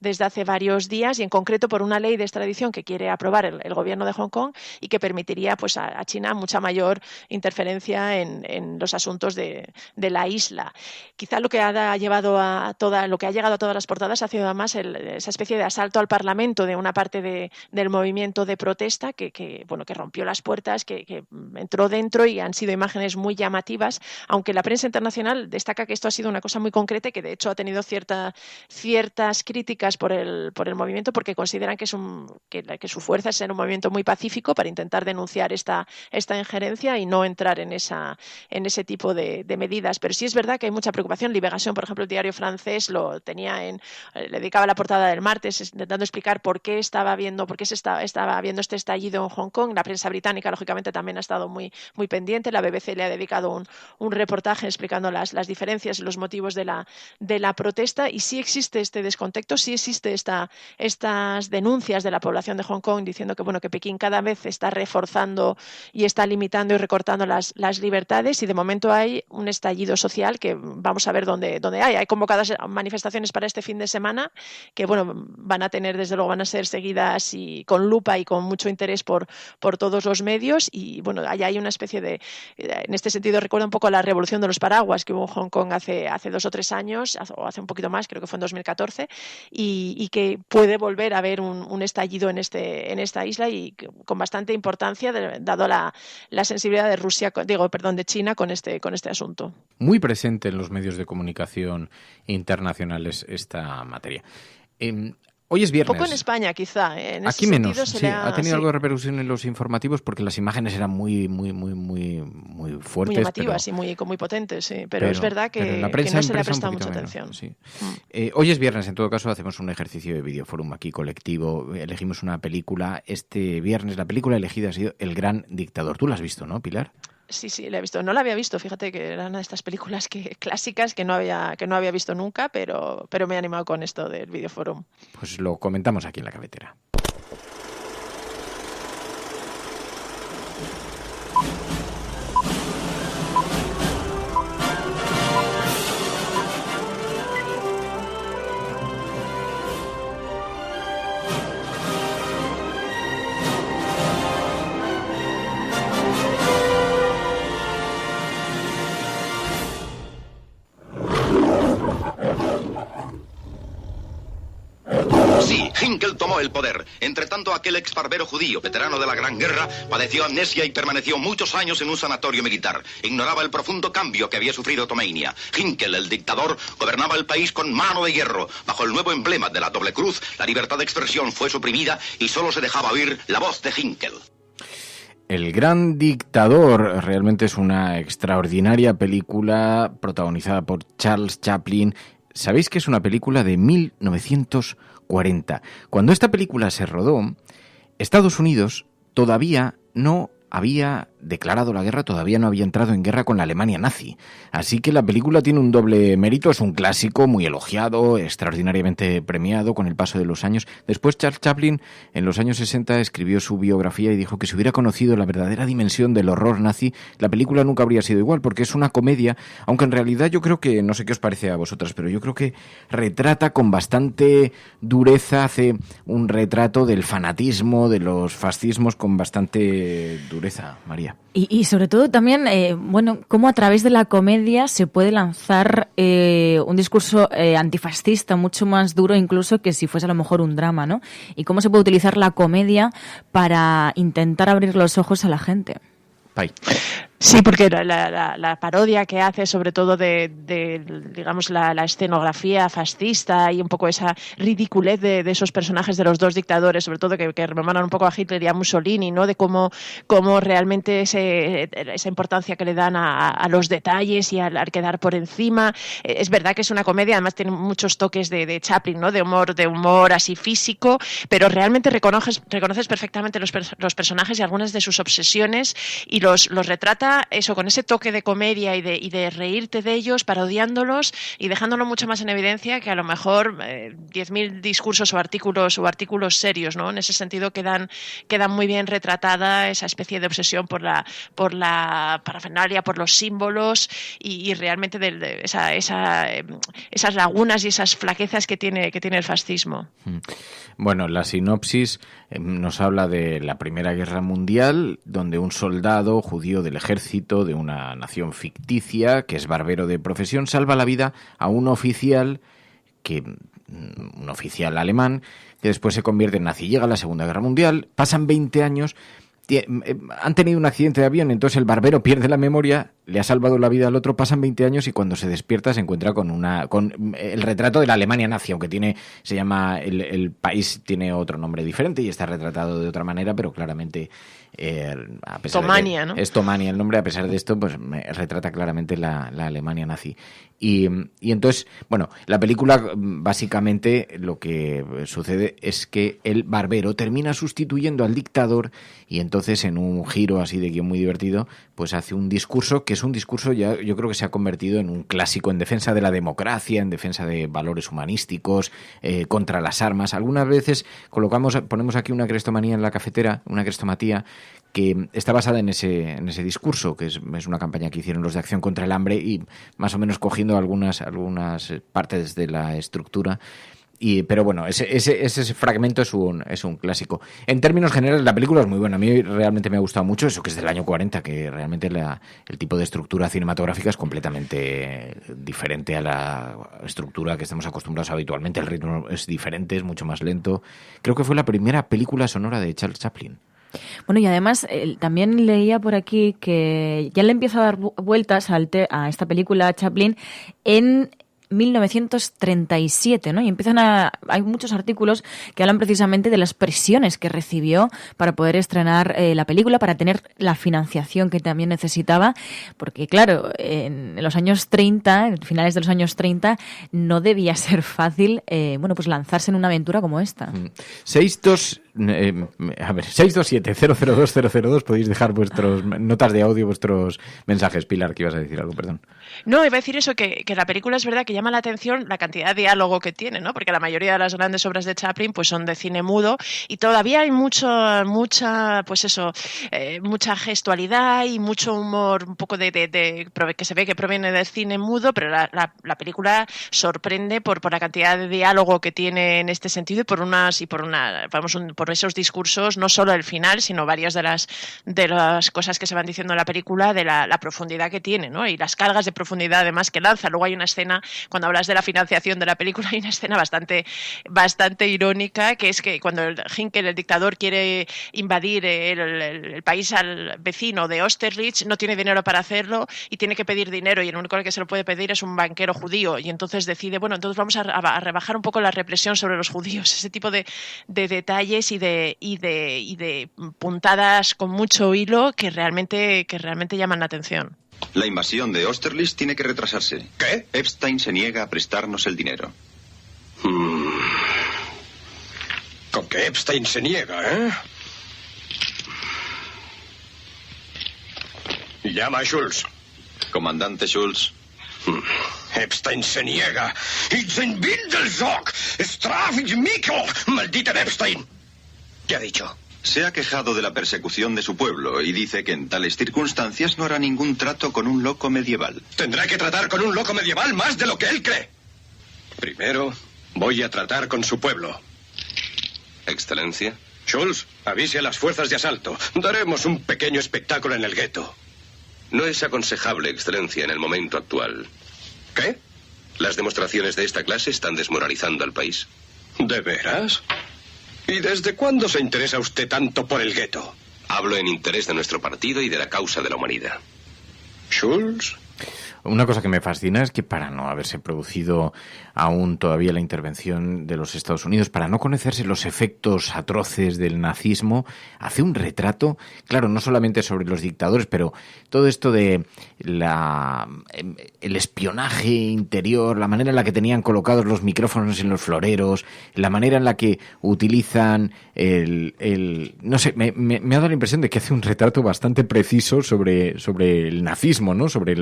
desde hace varios días, y en concreto por una ley de extradición que quiere aprobar el gobierno de Hong Kong y que permitiría pues a China mucha mayor interferencia en los asuntos de la isla. Quizá lo que ha llegado a todas las portadas ha sido además esa especie de asalto al Parlamento de una parte del movimiento de protesta que rompió las puertas, que entró dentro, y han sido imágenes muy llamativas, aunque la prensa internacional destaca que esto ha sido una cosa muy concreta y que de hecho ha tenido ciertas críticas por el movimiento, porque consideran que su fuerza es ser un movimiento muy pacífico para intentar denunciar esta injerencia y no entrar en ese tipo de medidas. Pero sí es verdad que hay mucha preocupación. Libération, por ejemplo, el diario francés le dedicaba la portada del martes intentando explicar por qué se estaba viendo este estallido en Hong Kong. La prensa británica, lógicamente, también ha estado muy, muy pendiente. La BBC le ha dedicado un reportaje explicando las diferencias y los motivos de la protesta, y sí existe este descontexto, sí existe estas denuncias de la población de Hong Kong diciendo que Pekín cada vez está reforzando y está limitando y recortando las libertades, y de momento hay un estallido social que vamos a ver dónde hay. Hay convocadas manifestaciones para este fin de semana que van a ser seguidas y con lupa y con mucho interés por todos los medios, y allá hay una especie en este sentido recuerda un poco a la revolución de los paraguas que hubo en Hong Kong hace 2 o 3 años, o hace un poquito más, creo que fue en 2014, y que puede volver a haber un estallido en esta isla, y con bastante importancia dado la sensibilidad de China con este asunto. Muy presente en los medios de comunicación internacionales esta materia. Hoy es viernes. Poco en España, quizá. Aquí menos. Ha tenido algo de repercusión en los informativos porque las imágenes eran muy, muy, muy, muy, muy fuertes. Muy llamativas y muy potentes, sí. Pero es verdad que no se le ha prestado mucha atención. Sí. Hoy es viernes, en todo caso, hacemos un ejercicio de Videoforum aquí colectivo. Elegimos una película. Este viernes la película elegida ha sido El Gran Dictador. ¿Tú la has visto, no, Pilar? Sí, la he visto. No la había visto, fíjate que era una de estas películas clásicas que no había visto nunca, pero me he animado con esto del Videoforum. Pues lo comentamos aquí en la cafetera. Sí, Hinkel tomó el poder. Entre tanto, aquel ex barbero judío, veterano de la Gran Guerra, padeció amnesia y permaneció muchos años en un sanatorio militar. Ignoraba el profundo cambio que había sufrido Tomania. Hinkel, el dictador, gobernaba el país con mano de hierro. Bajo el nuevo emblema de la doble cruz, la libertad de expresión fue suprimida y solo se dejaba oír la voz de Hinkel. El Gran Dictador realmente es una extraordinaria película protagonizada por Charles Chaplin. Sabéis que es una película de 1940. Cuando esta película se rodó, Estados Unidos todavía no había declarado la guerra, todavía no había entrado en guerra con la Alemania nazi. Así que la película tiene un doble mérito, es un clásico muy elogiado, extraordinariamente premiado con el paso de los años. Después Charles Chaplin, en los años 60, escribió su biografía y dijo que si hubiera conocido la verdadera dimensión del horror nazi, la película nunca habría sido igual, porque es una comedia, aunque en realidad yo creo que, no sé qué os parece a vosotras, pero yo creo que retrata con bastante dureza, hace un retrato del fanatismo, de los fascismos con bastante dureza, María. Y sobre todo también, cómo a través de la comedia se puede lanzar un discurso antifascista mucho más duro incluso que si fuese a lo mejor un drama, ¿no? Y cómo se puede utilizar la comedia para intentar abrir los ojos a la gente. Pai. Sí, porque la parodia que hace sobre todo de digamos, la escenografía fascista y un poco esa ridiculez de esos personajes de los dos dictadores, sobre todo que rememoran un poco a Hitler y a Mussolini, ¿no? De cómo realmente esa importancia que le dan a los detalles y al quedar por encima. Es verdad que es una comedia, además tiene muchos toques de Chaplin, ¿no? De humor así físico, pero realmente reconoces perfectamente los personajes y algunas de sus obsesiones y los retrata eso, con ese toque de comedia y de reírte de ellos, parodiándolos y dejándolo mucho más en evidencia que a lo mejor 10.000 discursos o artículos serios, ¿no? En ese sentido quedan muy bien retratada esa especie de obsesión por la parafernalia, por los símbolos y realmente esas lagunas y esas flaquezas que tiene el fascismo. Bueno, la sinopsis nos habla de la Primera Guerra Mundial, donde un soldado judío del ejército de una nación ficticia, que es barbero de profesión, salva la vida a un oficial alemán, que después se convierte en nazi. Llega la Segunda Guerra Mundial, pasan 20 años, han tenido un accidente de avión, entonces el barbero pierde la memoria, le ha salvado la vida al otro, pasan 20 años y cuando se despierta se encuentra con el retrato de la Alemania nazi, aunque se llama el país tiene otro nombre diferente y está retratado de otra manera, pero claramente a pesar Tomania, de que ¿no? es Tomania el nombre, a pesar de esto, pues retrata claramente la Alemania nazi. Y entonces, bueno, la película básicamente lo que sucede es que el barbero termina sustituyendo al dictador y entonces en un giro así de guión muy divertido, pues hace un discurso que es un discurso ya, yo creo que se ha convertido en un clásico en defensa de la democracia, en defensa de valores humanísticos, contra las armas. Algunas veces ponemos aquí una crestomanía en la cafetera, una crestomatía, que está basada en ese discurso, que es una campaña que hicieron los de Acción contra el Hambre y más o menos cogiendo algunas partes de la estructura. Pero bueno, ese fragmento es un clásico. En términos generales, la película es muy buena. A mí realmente me ha gustado mucho eso, que es del año 40, que realmente el tipo de estructura cinematográfica es completamente diferente a la estructura que estamos acostumbrados habitualmente. El ritmo es diferente, es mucho más lento. Creo que fue la primera película sonora de Charles Chaplin. Bueno, y además también leía por aquí que ya le empieza a dar vueltas a esta película Chaplin en 1937, ¿no? Y hay muchos artículos que hablan precisamente de las presiones que recibió para poder estrenar la película, para tener la financiación que también necesitaba, porque claro, en los años 30, en finales de los años 30, no debía ser fácil, pues lanzarse en una aventura como esta. 627-002-002, podéis dejar vuestras notas de audio, vuestros mensajes. Pilar, que ibas a decir algo, perdón. No, iba a decir eso, que la película es verdad que llama la atención la cantidad de diálogo que tiene, ¿no? Porque la mayoría de las grandes obras de Chaplin pues son de cine mudo y todavía hay mucha gestualidad y mucho humor, un poco que se ve que proviene del cine mudo, pero la película sorprende por la cantidad de diálogo que tiene en este sentido y por esos discursos, no solo el final, sino varias de las cosas que se van diciendo en la película, de la profundidad que tiene, ¿no? Y las cargas de profundidad además que lanza. Luego hay una escena, cuando hablas de la financiación de la película, hay una escena bastante irónica, que es que cuando Hinkel, el dictador, quiere invadir el país al vecino de Austerlitz, no tiene dinero para hacerlo y tiene que pedir dinero, y el único que se lo puede pedir es un banquero judío, y entonces decide, entonces vamos a rebajar un poco la represión sobre los judíos. Ese tipo de detalles y de puntadas con mucho hilo que realmente llaman la atención. La invasión de Austerlitz tiene que retrasarse. ¿Qué? Epstein se niega a prestarnos el dinero. Con que Epstein se niega, ¿eh? Llama a Schulz. Comandante Schulz. Epstein se niega. Ich bin der Zock. Straf ich Mikkel. Maldita Epstein. ¿Qué ha dicho? Se ha quejado de la persecución de su pueblo y dice que en tales circunstancias no hará ningún trato con un loco medieval. Tendrá que tratar con un loco medieval más de lo que él cree. Primero, voy a tratar con su pueblo. Excelencia. Schulz, avise a las fuerzas de asalto. Daremos un pequeño espectáculo en el gueto. No es aconsejable, Excelencia, en el momento actual. ¿Qué? Las demostraciones de esta clase están desmoralizando al país. ¿De veras? ¿Y desde cuándo se interesa usted tanto por el gueto? Hablo en interés de nuestro partido y de la causa de la humanidad. ¿Schulz? Una cosa que me fascina es que para no haberse producido aún todavía la intervención de los Estados Unidos, para no conocerse los efectos atroces del nazismo, hace un retrato, claro, no solamente sobre los dictadores, pero todo esto de el espionaje interior, la manera en la que tenían colocados los micrófonos en los floreros, la manera en la que utilizan no sé, me ha dado la impresión de que hace un retrato bastante preciso sobre el nazismo, ¿no? Sobre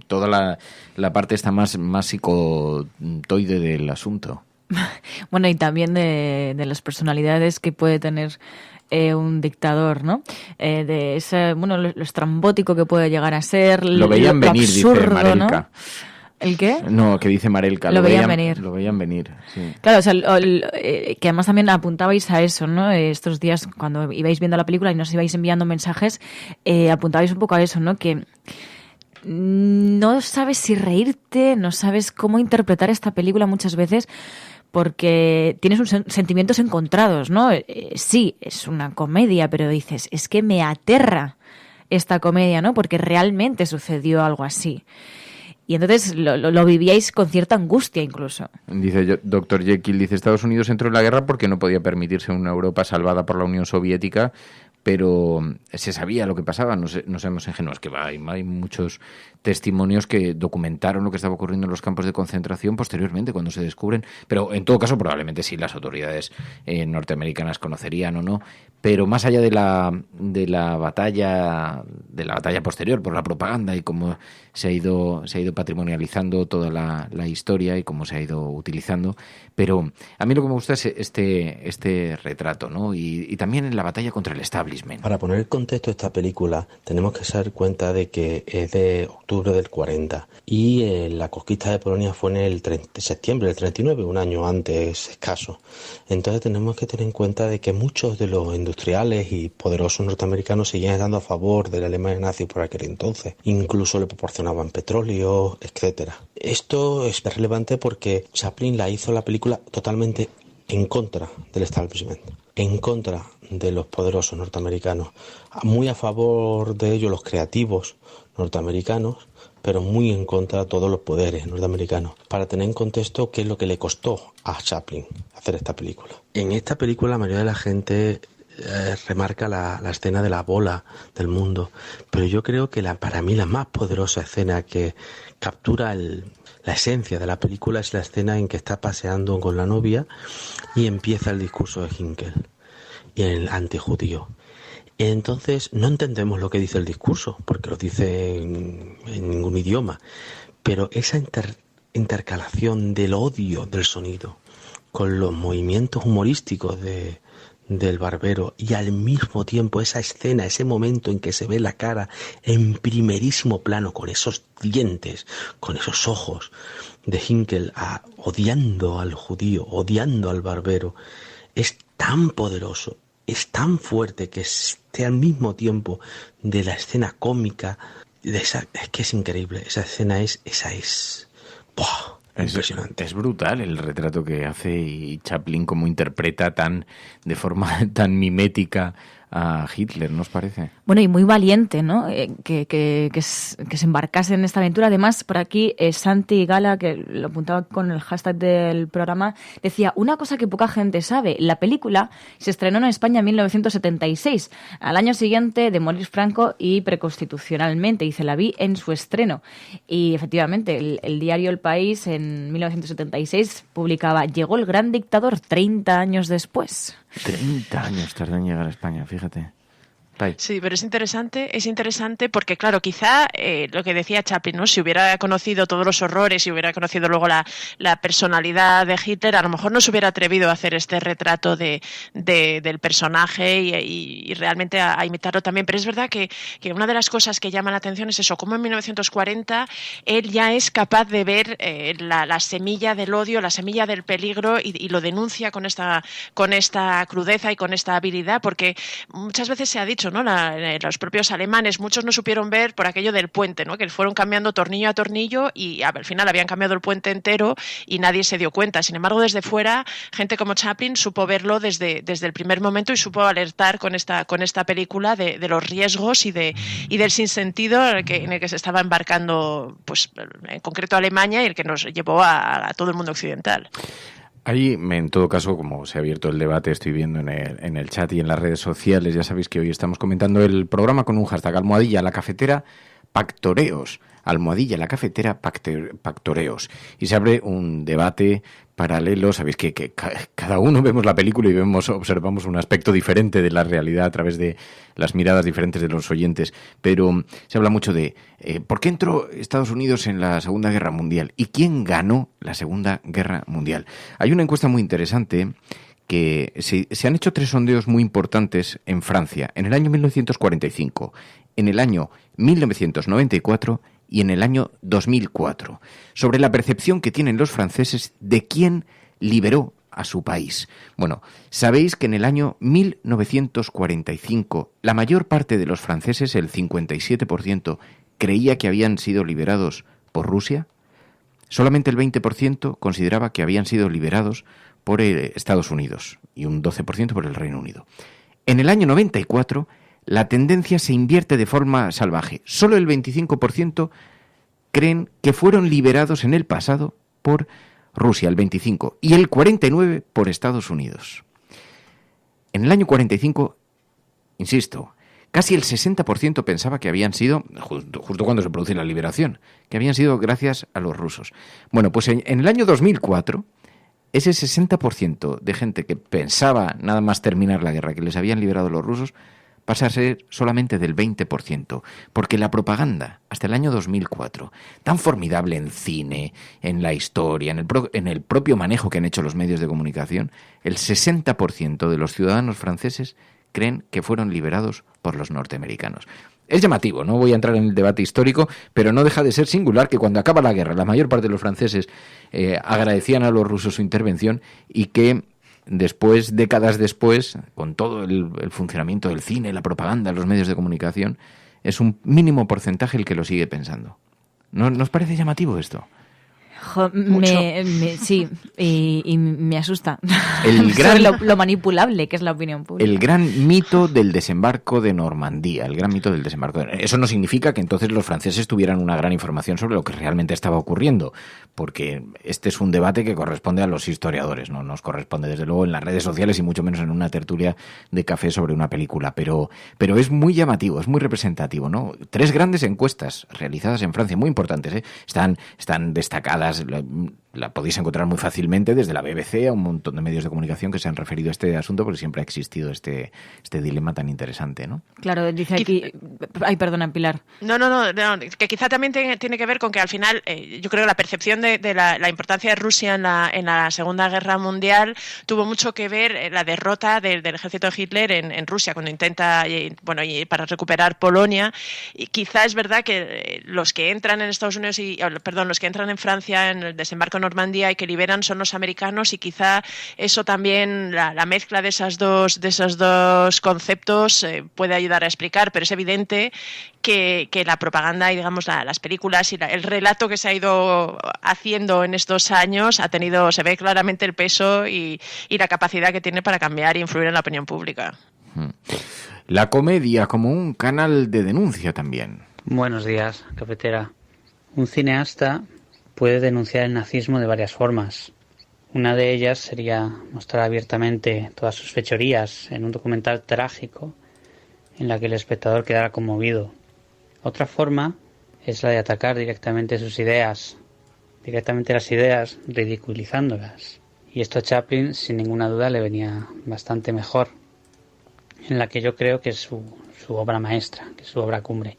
toda la parte esta más psicotoide del asunto. Bueno, y también de las personalidades que puede tener un dictador, ¿no? De ese, bueno, lo estrambótico que puede llegar a ser. Lo veían venir, absurdo, dice Marelka. ¿no? ¿El qué? No, que dice Marelka. Lo veían venir. Lo veían venir, sí. Claro, o sea, que además también apuntabais a eso, ¿no? Estos días, cuando ibais viendo la película y nos ibais enviando mensajes, apuntabais un poco a eso, ¿no? Que no sabes si reírte, no sabes cómo interpretar esta película muchas veces porque tienes sentimientos encontrados, ¿no? Sí, es una comedia, pero dices, es que me aterra esta comedia, ¿no? Porque realmente sucedió algo así. Y entonces lo vivíais con cierta angustia incluso. Dice Dr. Jekyll, dice, Estados Unidos entró en la guerra porque no podía permitirse una Europa salvada por la Unión Soviética, pero se sabía lo que pasaba, no seamos ingenuos, que hay muchos testimonios que documentaron lo que estaba ocurriendo en los campos de concentración posteriormente, cuando se descubren, pero en todo caso probablemente sí las autoridades norteamericanas conocerían o no, pero más allá de la batalla posterior por la propaganda y cómo se ha ido patrimonializando toda la historia y cómo se ha ido utilizando, pero a mí lo que me gusta es este retrato, ¿no? Y también en la batalla contra el establishment. Para poner el contexto de esta película tenemos que dar cuenta de que es de octubre del 40 y la conquista de Polonia fue en el septiembre del 39, un año antes escaso. Entonces tenemos que tener en cuenta de que muchos de los industriales y poderosos norteamericanos seguían estando a favor de la Alemania nazi por aquel entonces. Incluso le proporcionaban petróleo, etcétera. Esto es relevante porque Chaplin hizo la película totalmente en contra del establishment, en contra de los poderosos norteamericanos, muy a favor de ellos los creativos norteamericanos, pero muy en contra de todos los poderes norteamericanos. Para tener en contexto qué es lo que le costó a Chaplin hacer esta película. En esta película la mayoría de la gente remarca la escena de la bola del mundo, pero yo creo que para mí la más poderosa escena que captura la esencia de la película es la escena en que está paseando con la novia y empieza el discurso de Hinkel y el antijudío. Entonces no entendemos lo que dice el discurso, porque lo dice en ningún idioma, pero esa intercalación del odio del sonido con los movimientos humorísticos del barbero y al mismo tiempo esa escena, ese momento en que se ve la cara en primerísimo plano con esos dientes, con esos ojos de Hinkel odiando al judío, odiando al barbero, es tan poderoso, es tan fuerte que esté al mismo tiempo de la escena cómica, es que es increíble, esa escena es ¡buah! Impresionante. Es brutal el retrato que hace y Chaplin como interpreta de forma tan mimética a Hitler, ¿no os parece? Bueno, y muy valiente, ¿no? Que se embarcase en esta aventura. Además, por aquí, Santi Gala, que lo apuntaba con el hashtag del programa, decía, una cosa que poca gente sabe, la película se estrenó en España en 1976, al año siguiente de morir Franco y preconstitucionalmente, y se la vi en su estreno. Y efectivamente, el diario El País en 1976 publicaba, llegó el gran dictador 30 años después. 30 años tardó en llegar a España, fíjate. Sí, pero es interesante porque, claro, quizá lo que decía Chaplin, ¿no? Si hubiera conocido todos los horrores, si hubiera conocido luego la personalidad de Hitler, a lo mejor no se hubiera atrevido a hacer este retrato del personaje y realmente a imitarlo también. Pero es verdad que una de las cosas que llama la atención es eso, cómo en 1940 él ya es capaz de ver la semilla del odio, la semilla del peligro y lo denuncia con esta crudeza y con esta habilidad, porque muchas veces se ha dicho, ¿no? Los propios alemanes, muchos no supieron ver por aquello del puente, ¿no? Que fueron cambiando tornillo a tornillo y al final habían cambiado el puente entero y nadie se dio cuenta. Sin embargo, desde fuera, gente como Chaplin supo verlo desde el primer momento y supo alertar con esta película de los riesgos y del sinsentido en el que se estaba embarcando, pues en concreto Alemania, y el que nos llevó a todo el mundo occidental. Ahí, en todo caso, como se ha abierto el debate, estoy viendo en el chat y en las redes sociales, ya sabéis que hoy estamos comentando el programa con un hashtag almohadilla la cafetera pactoreos, almohadilla la cafetera pactoreos, y se abre un debate paralelo. Sabéis que cada uno vemos la película y observamos un aspecto diferente de la realidad a través de las miradas diferentes de los oyentes, pero se habla mucho de ¿por qué entró Estados Unidos en la Segunda Guerra Mundial? ¿Y quién ganó la Segunda Guerra Mundial? Hay una encuesta muy interesante que se han hecho 3 sondeos muy importantes en Francia, en el año 1945, en el año 1994 y en el año 2004, sobre la percepción que tienen los franceses de quién liberó a su país. Bueno, sabéis que en el año 1945 la mayor parte de los franceses, el 57%, creía que habían sido liberados por Rusia. Solamente el 20% consideraba que habían sido liberados por Estados Unidos y un 12% por el Reino Unido. En el año 94 la tendencia se invierte de forma salvaje. Solo el 25% creen que fueron liberados en el pasado por Rusia, el 25%, y el 49% por Estados Unidos. En el año 45, insisto, casi el 60% pensaba que habían sido, justo cuando se produce la liberación, que habían sido gracias a los rusos. Bueno, pues en el año 2004, ese 60% de gente que pensaba nada más terminar la guerra que les habían liberado los rusos, pasa a ser solamente del 20%, porque la propaganda, hasta el año 2004, tan formidable en cine, en la historia, en el propio manejo que han hecho los medios de comunicación, el 60% de los ciudadanos franceses creen que fueron liberados por los norteamericanos. Es llamativo, no voy a entrar en el debate histórico, pero no deja de ser singular que cuando acaba la guerra, la mayor parte de los franceses agradecían a los rusos su intervención y que después, décadas después, con todo el funcionamiento del cine, la propaganda, los medios de comunicación, es un mínimo porcentaje el que lo sigue pensando. ¿No os parece llamativo esto? Sí, y me asusta. Lo manipulable que es la opinión pública. El gran mito del desembarco de Normandía, Eso no significa que entonces los franceses tuvieran una gran información sobre lo que realmente estaba ocurriendo, porque este es un debate que corresponde a los historiadores, no nos corresponde desde luego en las redes sociales y mucho menos en una tertulia de café sobre una película, pero es muy llamativo, es muy representativo, ¿no? 3 grandes encuestas realizadas en Francia, muy importantes, ¿eh? Están destacadas. La podéis encontrar muy fácilmente desde la BBC a un montón de medios de comunicación que se han referido a este asunto porque siempre ha existido este dilema tan interesante, ¿no? Claro, dice aquí... Ay, perdona, Pilar. No, que quizá también tiene que ver con que al final yo creo que la percepción de la importancia de Rusia en la Segunda Guerra Mundial tuvo mucho que ver la derrota del ejército de Hitler en Rusia cuando intenta, para recuperar Polonia. Y quizá es verdad que los que entran en Estados Unidos los que entran en Francia en el desembarco en Normandía y que liberan son los americanos, y quizá eso también, la mezcla de esos dos conceptos puede ayudar a explicar, pero es evidente que la propaganda y digamos las películas y el relato que se ha ido haciendo en estos años se ve claramente el peso y la capacidad que tiene para cambiar e influir en la opinión pública. La comedia como un canal de denuncia también. Buenos días, cafetera. Un cineasta puede denunciar el nazismo de varias formas. Una de ellas sería mostrar abiertamente todas sus fechorías en un documental trágico en la que el espectador quedara conmovido. Otra forma es la de atacar directamente las ideas, ridiculizándolas. Y esto a Chaplin, sin ninguna duda, le venía bastante mejor. en la que yo creo que es su obra maestra, que es su obra cumbre.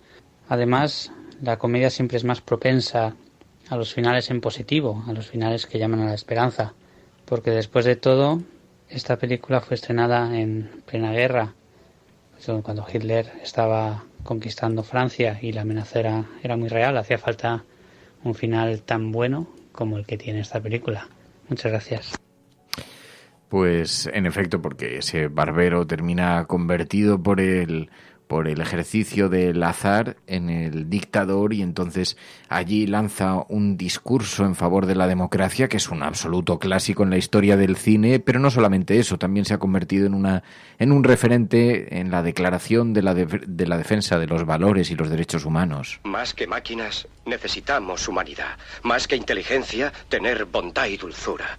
Además, la comedia siempre es más propensa a los finales en positivo, a los finales que llaman a la esperanza, porque después de todo, esta película fue estrenada en plena guerra, cuando Hitler estaba conquistando Francia y la amenaza era muy real. Hacía falta un final tan bueno como el que tiene esta película. Muchas gracias. Pues en efecto, porque ese barbero termina convertido por el ejercicio del azar en el dictador, y entonces allí lanza un discurso en favor de la democracia que es un absoluto clásico en la historia del cine, pero no solamente eso, también se ha convertido en un referente en la declaración de la defensa de los valores y los derechos humanos. Más que máquinas, necesitamos humanidad. Más que inteligencia, tener bondad y dulzura.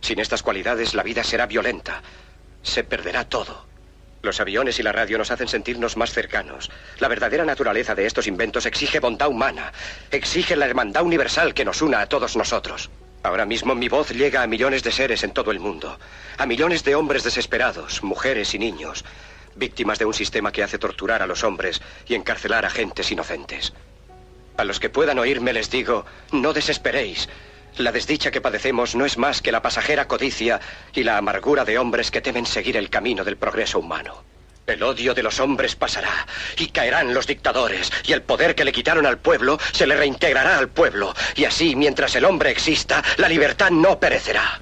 Sin estas cualidades, la vida será violenta. Se perderá todo. Los aviones y la radio nos hacen sentirnos más cercanos. La verdadera naturaleza de estos inventos exige bondad humana. Exige la hermandad universal que nos una a todos nosotros. Ahora mismo mi voz llega a millones de seres en todo el mundo. A millones de hombres desesperados, mujeres y niños, víctimas de un sistema que hace torturar a los hombres y encarcelar a gentes inocentes. A los que puedan oírme les digo, no desesperéis. La desdicha que padecemos no es más que la pasajera codicia y la amargura de hombres que temen seguir el camino del progreso humano. El odio de los hombres pasará y caerán los dictadores, y el poder que le quitaron al pueblo se le reintegrará al pueblo, y así, mientras el hombre exista, la libertad no perecerá.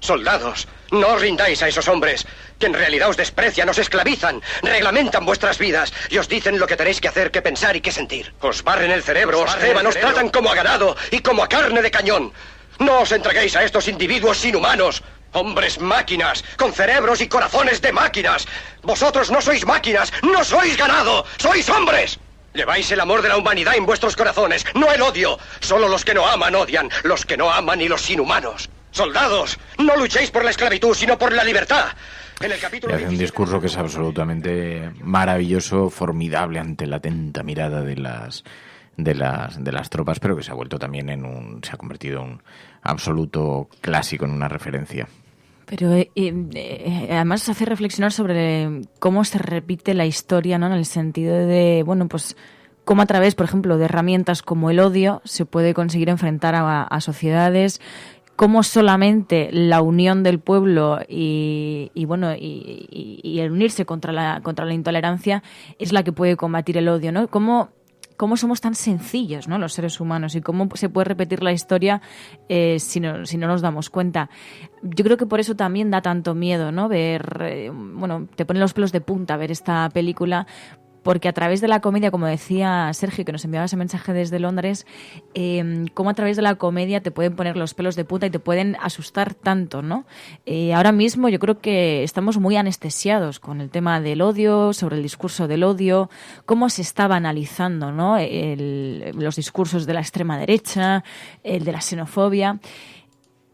Soldados, no os rindáis a esos hombres, que en realidad os desprecian, os esclavizan, reglamentan vuestras vidas y os dicen lo que tenéis que hacer, que pensar y que sentir. Os barren el cerebro, os ceban, os tratan como a ganado y como a carne de cañón. No os entreguéis a estos individuos inhumanos. Hombres máquinas, con cerebros y corazones de máquinas. Vosotros no sois máquinas, no sois ganado, sois hombres. Lleváis el amor de la humanidad en vuestros corazones, no el odio. Solo los que no aman odian, los que no aman y los inhumanos. Soldados, no luchéis por la esclavitud, sino por la libertad. En el capítulo hace un discurso que es absolutamente maravilloso, formidable ante la atenta mirada de las tropas, pero que se ha vuelto también se ha convertido en un absoluto clásico, en una referencia. Pero además hace reflexionar sobre cómo se repite la historia, ¿no? En el sentido de, bueno, pues cómo a través, por ejemplo, de herramientas como el odio se puede conseguir enfrentar a sociedades, cómo solamente la unión del pueblo y el unirse contra la intolerancia es la que puede combatir el odio, ¿no? Cómo somos tan sencillos, ¿no? Los seres humanos, y cómo se puede repetir la historia si no nos damos cuenta. Yo creo que por eso también da tanto miedo, ¿no? Ver, te pone los pelos de punta ver esta película, porque a través de la comedia, como decía Sergio, que nos enviaba ese mensaje desde Londres, cómo a través de la comedia te pueden poner los pelos de punta y te pueden asustar tanto, ¿no? Ahora mismo yo creo que estamos muy anestesiados con el tema del odio, sobre el discurso del odio, cómo se está banalizando, ¿no? Los discursos de la extrema derecha, el de la xenofobia.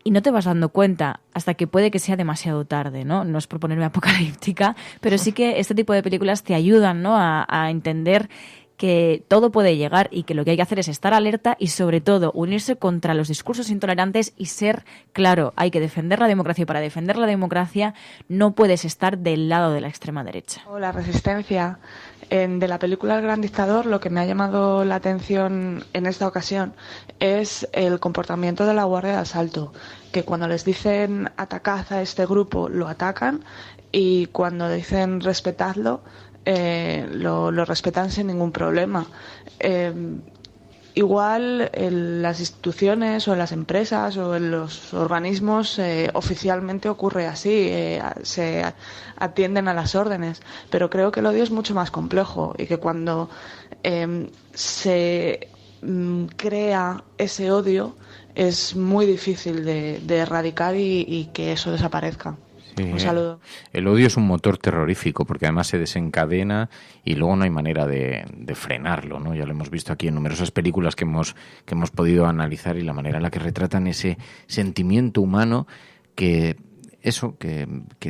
Y no te vas dando cuenta hasta que puede que sea demasiado tarde, ¿no? No es por ponerme apocalíptica, pero sí que este tipo de películas te ayudan, ¿no? a entender que todo puede llegar y que lo que hay que hacer es estar alerta y, sobre todo, unirse contra los discursos intolerantes y ser claro. Hay que defender la democracia, y para defender la democracia no puedes estar del lado de la extrema derecha. La resistencia. De la película El Gran Dictador, lo que me ha llamado la atención en esta ocasión es el comportamiento de la Guardia de Asalto, que cuando les dicen atacad a este grupo, lo atacan, y cuando dicen respetadlo, lo respetan sin ningún problema. Igual en las instituciones o en las empresas o en los organismos oficialmente ocurre así, se atienden a las órdenes, pero creo que el odio es mucho más complejo y que cuando se crea ese odio es muy difícil de erradicar y que eso desaparezca. Sí, un saludo. El odio es un motor terrorífico porque además se desencadena y luego no hay manera de frenarlo, ¿no? Ya lo hemos visto aquí en numerosas películas que hemos podido analizar, y la manera en la que retratan ese sentimiento humano que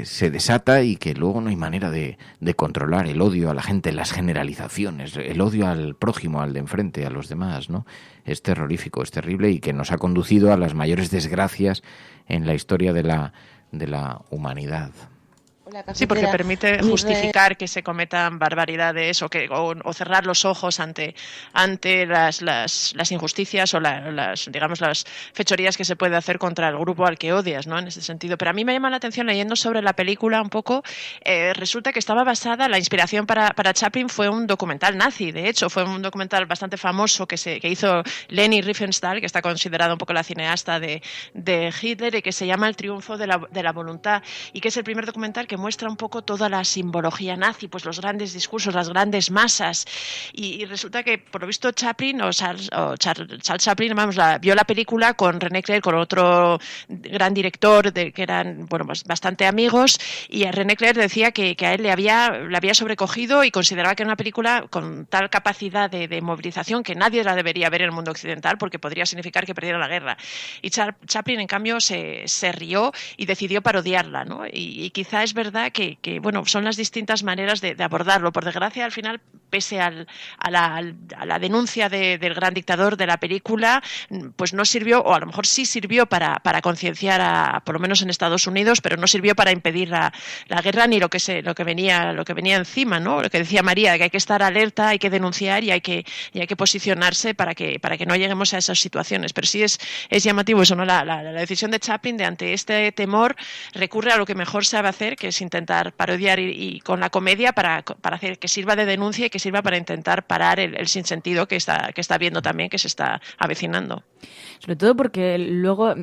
se desata y que luego no hay manera de controlar. El odio a la gente, las generalizaciones, el odio al prójimo, al de enfrente, a los demás, ¿no? Es terrorífico, es terrible, y que nos ha conducido a las mayores desgracias en la historia de la humanidad. Sí, porque permite justificar que se cometan barbaridades o cerrar los ojos ante las injusticias o las fechorías que se puede hacer contra el grupo al que odias, ¿no? En ese sentido. Pero a mí me llama la atención, leyendo sobre la película un poco, resulta que estaba basada, la inspiración para Chaplin fue un documental nazi. De hecho, fue un documental bastante famoso que hizo Leni Riefenstahl, que está considerada un poco la cineasta de Hitler, y que se llama El triunfo de la voluntad, y que es el primer documental que muestra un poco toda la simbología nazi, pues los grandes discursos, las grandes masas, y resulta que por lo visto Chaplin Charles Chaplin, vio la película con René Clair, con otro gran director que eran bastante amigos, y a René Clair decía que a él le había sobrecogido y consideraba que era una película con tal capacidad de movilización que nadie la debería ver en el mundo occidental porque podría significar que perdiera la guerra. Y Chaplin, en cambio, se rió y decidió parodiarla, ¿no? Y quizá es verdad que son las distintas maneras de abordarlo. Por desgracia, al final, pese a la denuncia del gran dictador de la película, pues no sirvió, o a lo mejor sí sirvió para concienciar, por lo menos en Estados Unidos, pero no sirvió para impedir la guerra ni lo que venía encima, ¿no? Lo que decía María, que hay que estar alerta, hay que denunciar y hay que posicionarse para que no lleguemos a esas situaciones. Pero sí es llamativo eso, ¿no? La decisión de Chaplin de, ante este temor, recurre a lo que mejor sabe hacer, que es intentar parodiar y con la comedia para hacer que sirva de denuncia y que sirva para intentar parar el sinsentido que está viendo también, que se está avecinando. Sobre todo porque luego,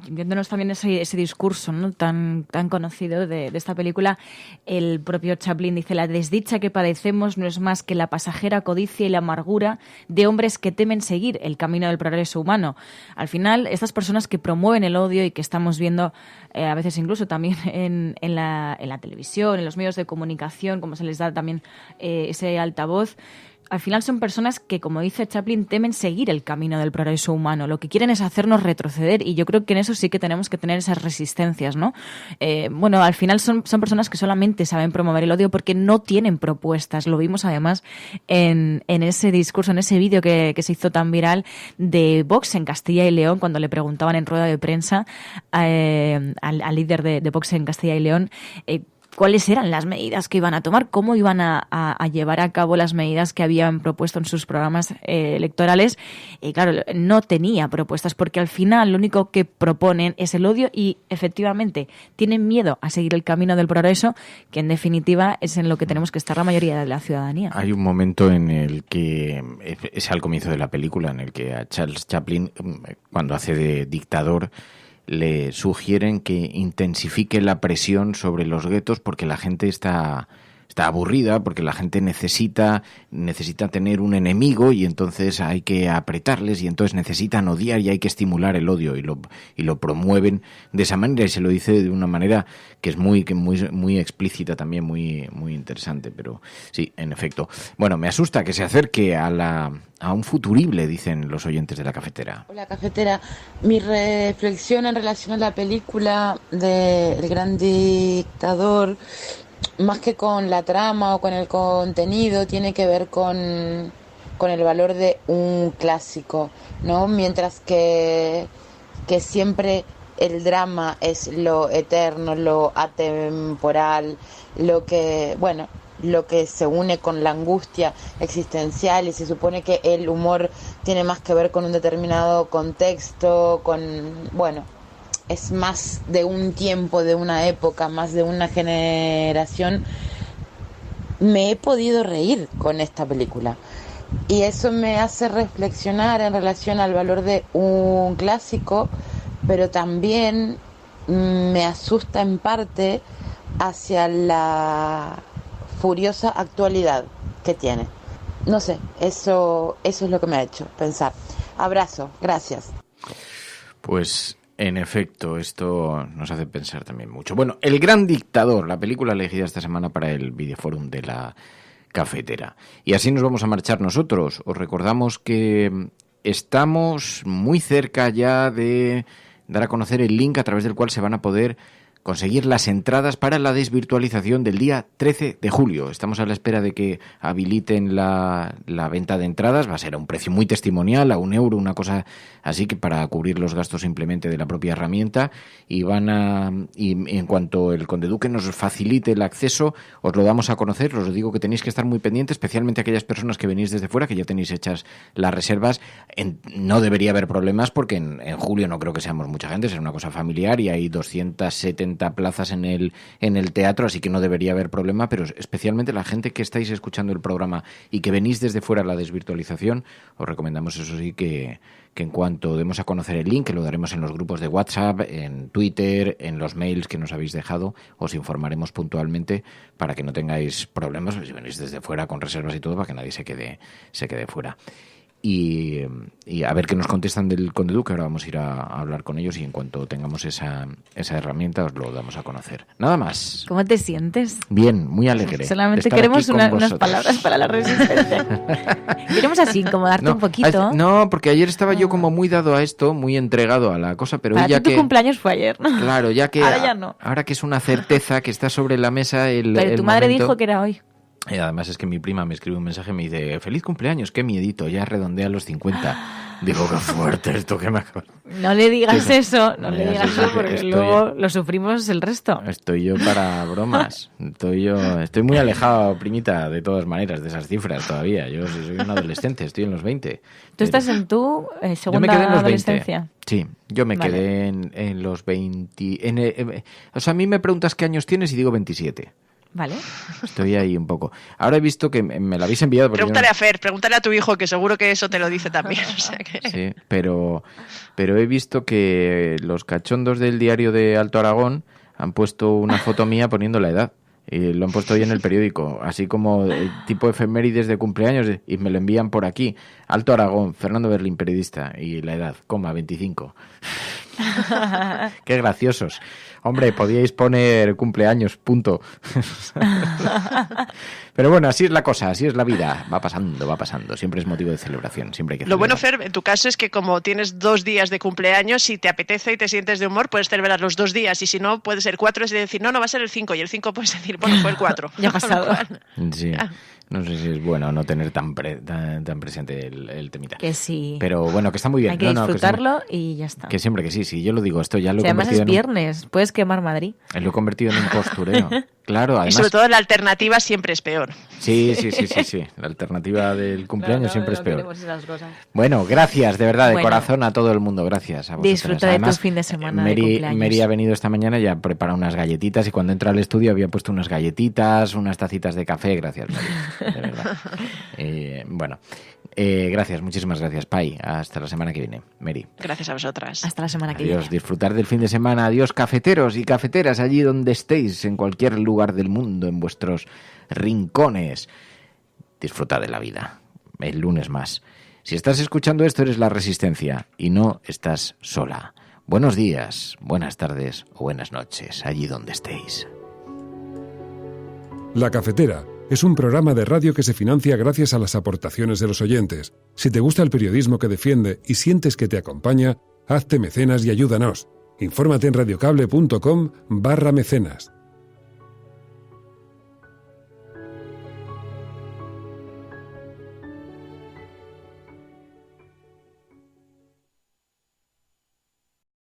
viéndonos también ese discurso, ¿no?, tan conocido de esta película, el propio Chaplin dice: la desdicha que padecemos no es más que la pasajera codicia y la amargura de hombres que temen seguir el camino del progreso humano. Al final, estas personas que promueven el odio y que estamos viendo a veces incluso también en la televisión, en los medios de comunicación, como se les da también ese altavoz, al final son personas que, como dice Chaplin, temen seguir el camino del progreso humano. Lo que quieren es hacernos retroceder, y yo creo que en eso sí que tenemos que tener esas resistencias, ¿no? Al final son personas que solamente saben promover el odio porque no tienen propuestas. Lo vimos además en ese discurso, en ese vídeo que se hizo tan viral de Vox en Castilla y León, cuando le preguntaban en rueda de prensa al líder de Vox en Castilla y León cuáles eran las medidas que iban a tomar, cómo iban a llevar a cabo las medidas que habían propuesto en sus programas electorales. Y claro, no tenía propuestas, porque al final lo único que proponen es el odio y efectivamente tienen miedo a seguir el camino del progreso, que en definitiva es en lo que tenemos que estar la mayoría de la ciudadanía. Hay un momento en el que, es al comienzo de la película, en el que a Charles Chaplin, cuando hace de dictador, le sugieren que intensifique la presión sobre los guetos porque la gente está aburrida, porque la gente necesita tener un enemigo, y entonces hay que apretarles, y entonces necesitan odiar y hay que estimular el odio, y lo promueven de esa manera, y se lo dice de una manera que es muy explícita también, muy interesante. Pero sí, en efecto. Bueno, me asusta que se acerque a un futurible, dicen los oyentes de La Cafetera. Hola, Cafetera. Mi reflexión en relación a la película del Gran Dictador, más que con la trama o con el contenido, tiene que ver con el valor de un clásico, ¿no? Mientras que siempre el drama es lo eterno, lo atemporal, lo que se une con la angustia existencial, y se supone que el humor tiene más que ver con un determinado contexto, es más de un tiempo, de una época, más de una generación. Me he podido reír con esta película, y eso me hace reflexionar en relación al valor de un clásico, pero también me asusta en parte hacia la furiosa actualidad que tiene. No sé, eso es lo que me ha hecho pensar. Abrazo, gracias. Pues en efecto, esto nos hace pensar también mucho. Bueno, El Gran Dictador, la película elegida esta semana para el Videoforum de La Cafetera. Y así nos vamos a marchar nosotros. Os recordamos que estamos muy cerca ya de dar a conocer el link a través del cual se van a poder conseguir las entradas para la desvirtualización del día 13 de julio. Estamos a la espera de que habiliten la venta de entradas. Va a ser a un precio muy testimonial, a €1, una cosa así, que para cubrir los gastos simplemente de la propia herramienta. Y en cuanto el Conde Duque nos facilite el acceso, os lo damos a conocer. Os digo que tenéis que estar muy pendientes, especialmente aquellas personas que venís desde fuera, que ya tenéis hechas las reservas. No debería haber problemas porque en julio no creo que seamos mucha gente, será una cosa familiar y hay 270 plazas en el teatro, así que no debería haber problema, pero especialmente la gente que estáis escuchando el programa y que venís desde fuera a la desvirtualización, os recomendamos, eso sí, que en cuanto demos a conocer el link, que lo daremos en los grupos de WhatsApp, en Twitter, en los mails que nos habéis dejado, os informaremos puntualmente para que no tengáis problemas si venís desde fuera con reservas y todo, para que nadie se quede fuera. Y a ver qué nos contestan del Conde Duque. Ahora vamos a ir a hablar con ellos y en cuanto tengamos esa herramienta os lo damos a conocer. Nada más. ¿Cómo te sientes? Bien, muy alegre. Solamente queremos unas palabras para la resistencia. Queremos así incomodarte un poquito. No, porque ayer estaba yo como muy dado a esto, muy entregado a la cosa, pero para ti tu cumpleaños fue ayer, ¿no? Claro, ya que ahora ya no. Ahora que es una certeza que está sobre la mesa pero tu madre dijo que era hoy. Y además es que mi prima me escribe un mensaje y me dice: feliz cumpleaños, qué miedito, ya redondea los 50. Digo, qué fuerte esto que me acaba. No le digas eso, porque luego lo sufrimos el resto. Estoy yo para bromas. Estoy muy alejado, primita, de todas maneras, de esas cifras todavía. Yo soy un adolescente, estoy en los 20. ¿Tú estás en tu segunda adolescencia? 20. Sí, yo me quedé en los 20... o sea, a mí me preguntas qué años tienes y digo 27. Vale. Estoy ahí un poco. Ahora he visto que me lo habéis enviado. Pregúntale a Fer, pregúntale a tu hijo, que seguro que eso te lo dice también. O sea que... Sí, pero he visto que los cachondos del diario de Alto Aragón han puesto una foto mía poniendo la edad. Y lo han puesto hoy en el periódico, así como tipo efemérides de cumpleaños, y me lo envían por aquí. Alto Aragón, Fernando Berlín, periodista, y la edad, 25. Qué graciosos. Hombre, podíais poner cumpleaños, punto. Pero bueno, así es la cosa, así es la vida. Va pasando. Siempre es motivo de celebración, siempre hay que celebrar. Lo bueno, Fer, en tu caso es que como tienes 2 días de cumpleaños, si te apetece y te sientes de humor, puedes celebrar los 2 días. Y si no, puede ser 4, es decir, no va a ser el 5. Y el 5 puedes decir, bueno, fue el 4. Ya ha pasado. Sí. No sé si es bueno no tener tan presente el temita. Que sí. Pero bueno, que está muy bien. Hay que disfrutarlo y ya está. Que siempre que sí, yo lo digo, esto ya lo he además convertido es viernes, puedes quemar Madrid. Lo he convertido en un postureo. Claro, además... Y sobre todo la alternativa siempre es peor. Sí. La alternativa del cumpleaños siempre es peor. Esas cosas. Bueno, gracias de verdad, de corazón a todo el mundo. Gracias a vosotros. Disfruta además, de tu fin de semana de cumpleaños. Mary ha venido esta mañana y ha preparado unas galletitas y cuando entra al estudio había puesto unas galletitas, unas tacitas de café. Gracias, Mary, de verdad. Gracias, muchísimas gracias, Pai. Hasta la semana que viene, Mary. Gracias a vosotras. Hasta la semana que viene. Adiós, disfrutar del fin de semana. Adiós, cafeteros y cafeteras, allí donde estéis, en cualquier lugar del mundo, en vuestros rincones. Disfruta de la vida. El lunes más. Si estás escuchando esto, eres La Resistencia y no estás sola. Buenos días, buenas tardes o buenas noches, allí donde estéis. La Cafetera es un programa de radio que se financia gracias a las aportaciones de los oyentes. Si te gusta el periodismo que defiende y sientes que te acompaña, hazte mecenas y ayúdanos. Infórmate en radiocable.com/mecenas.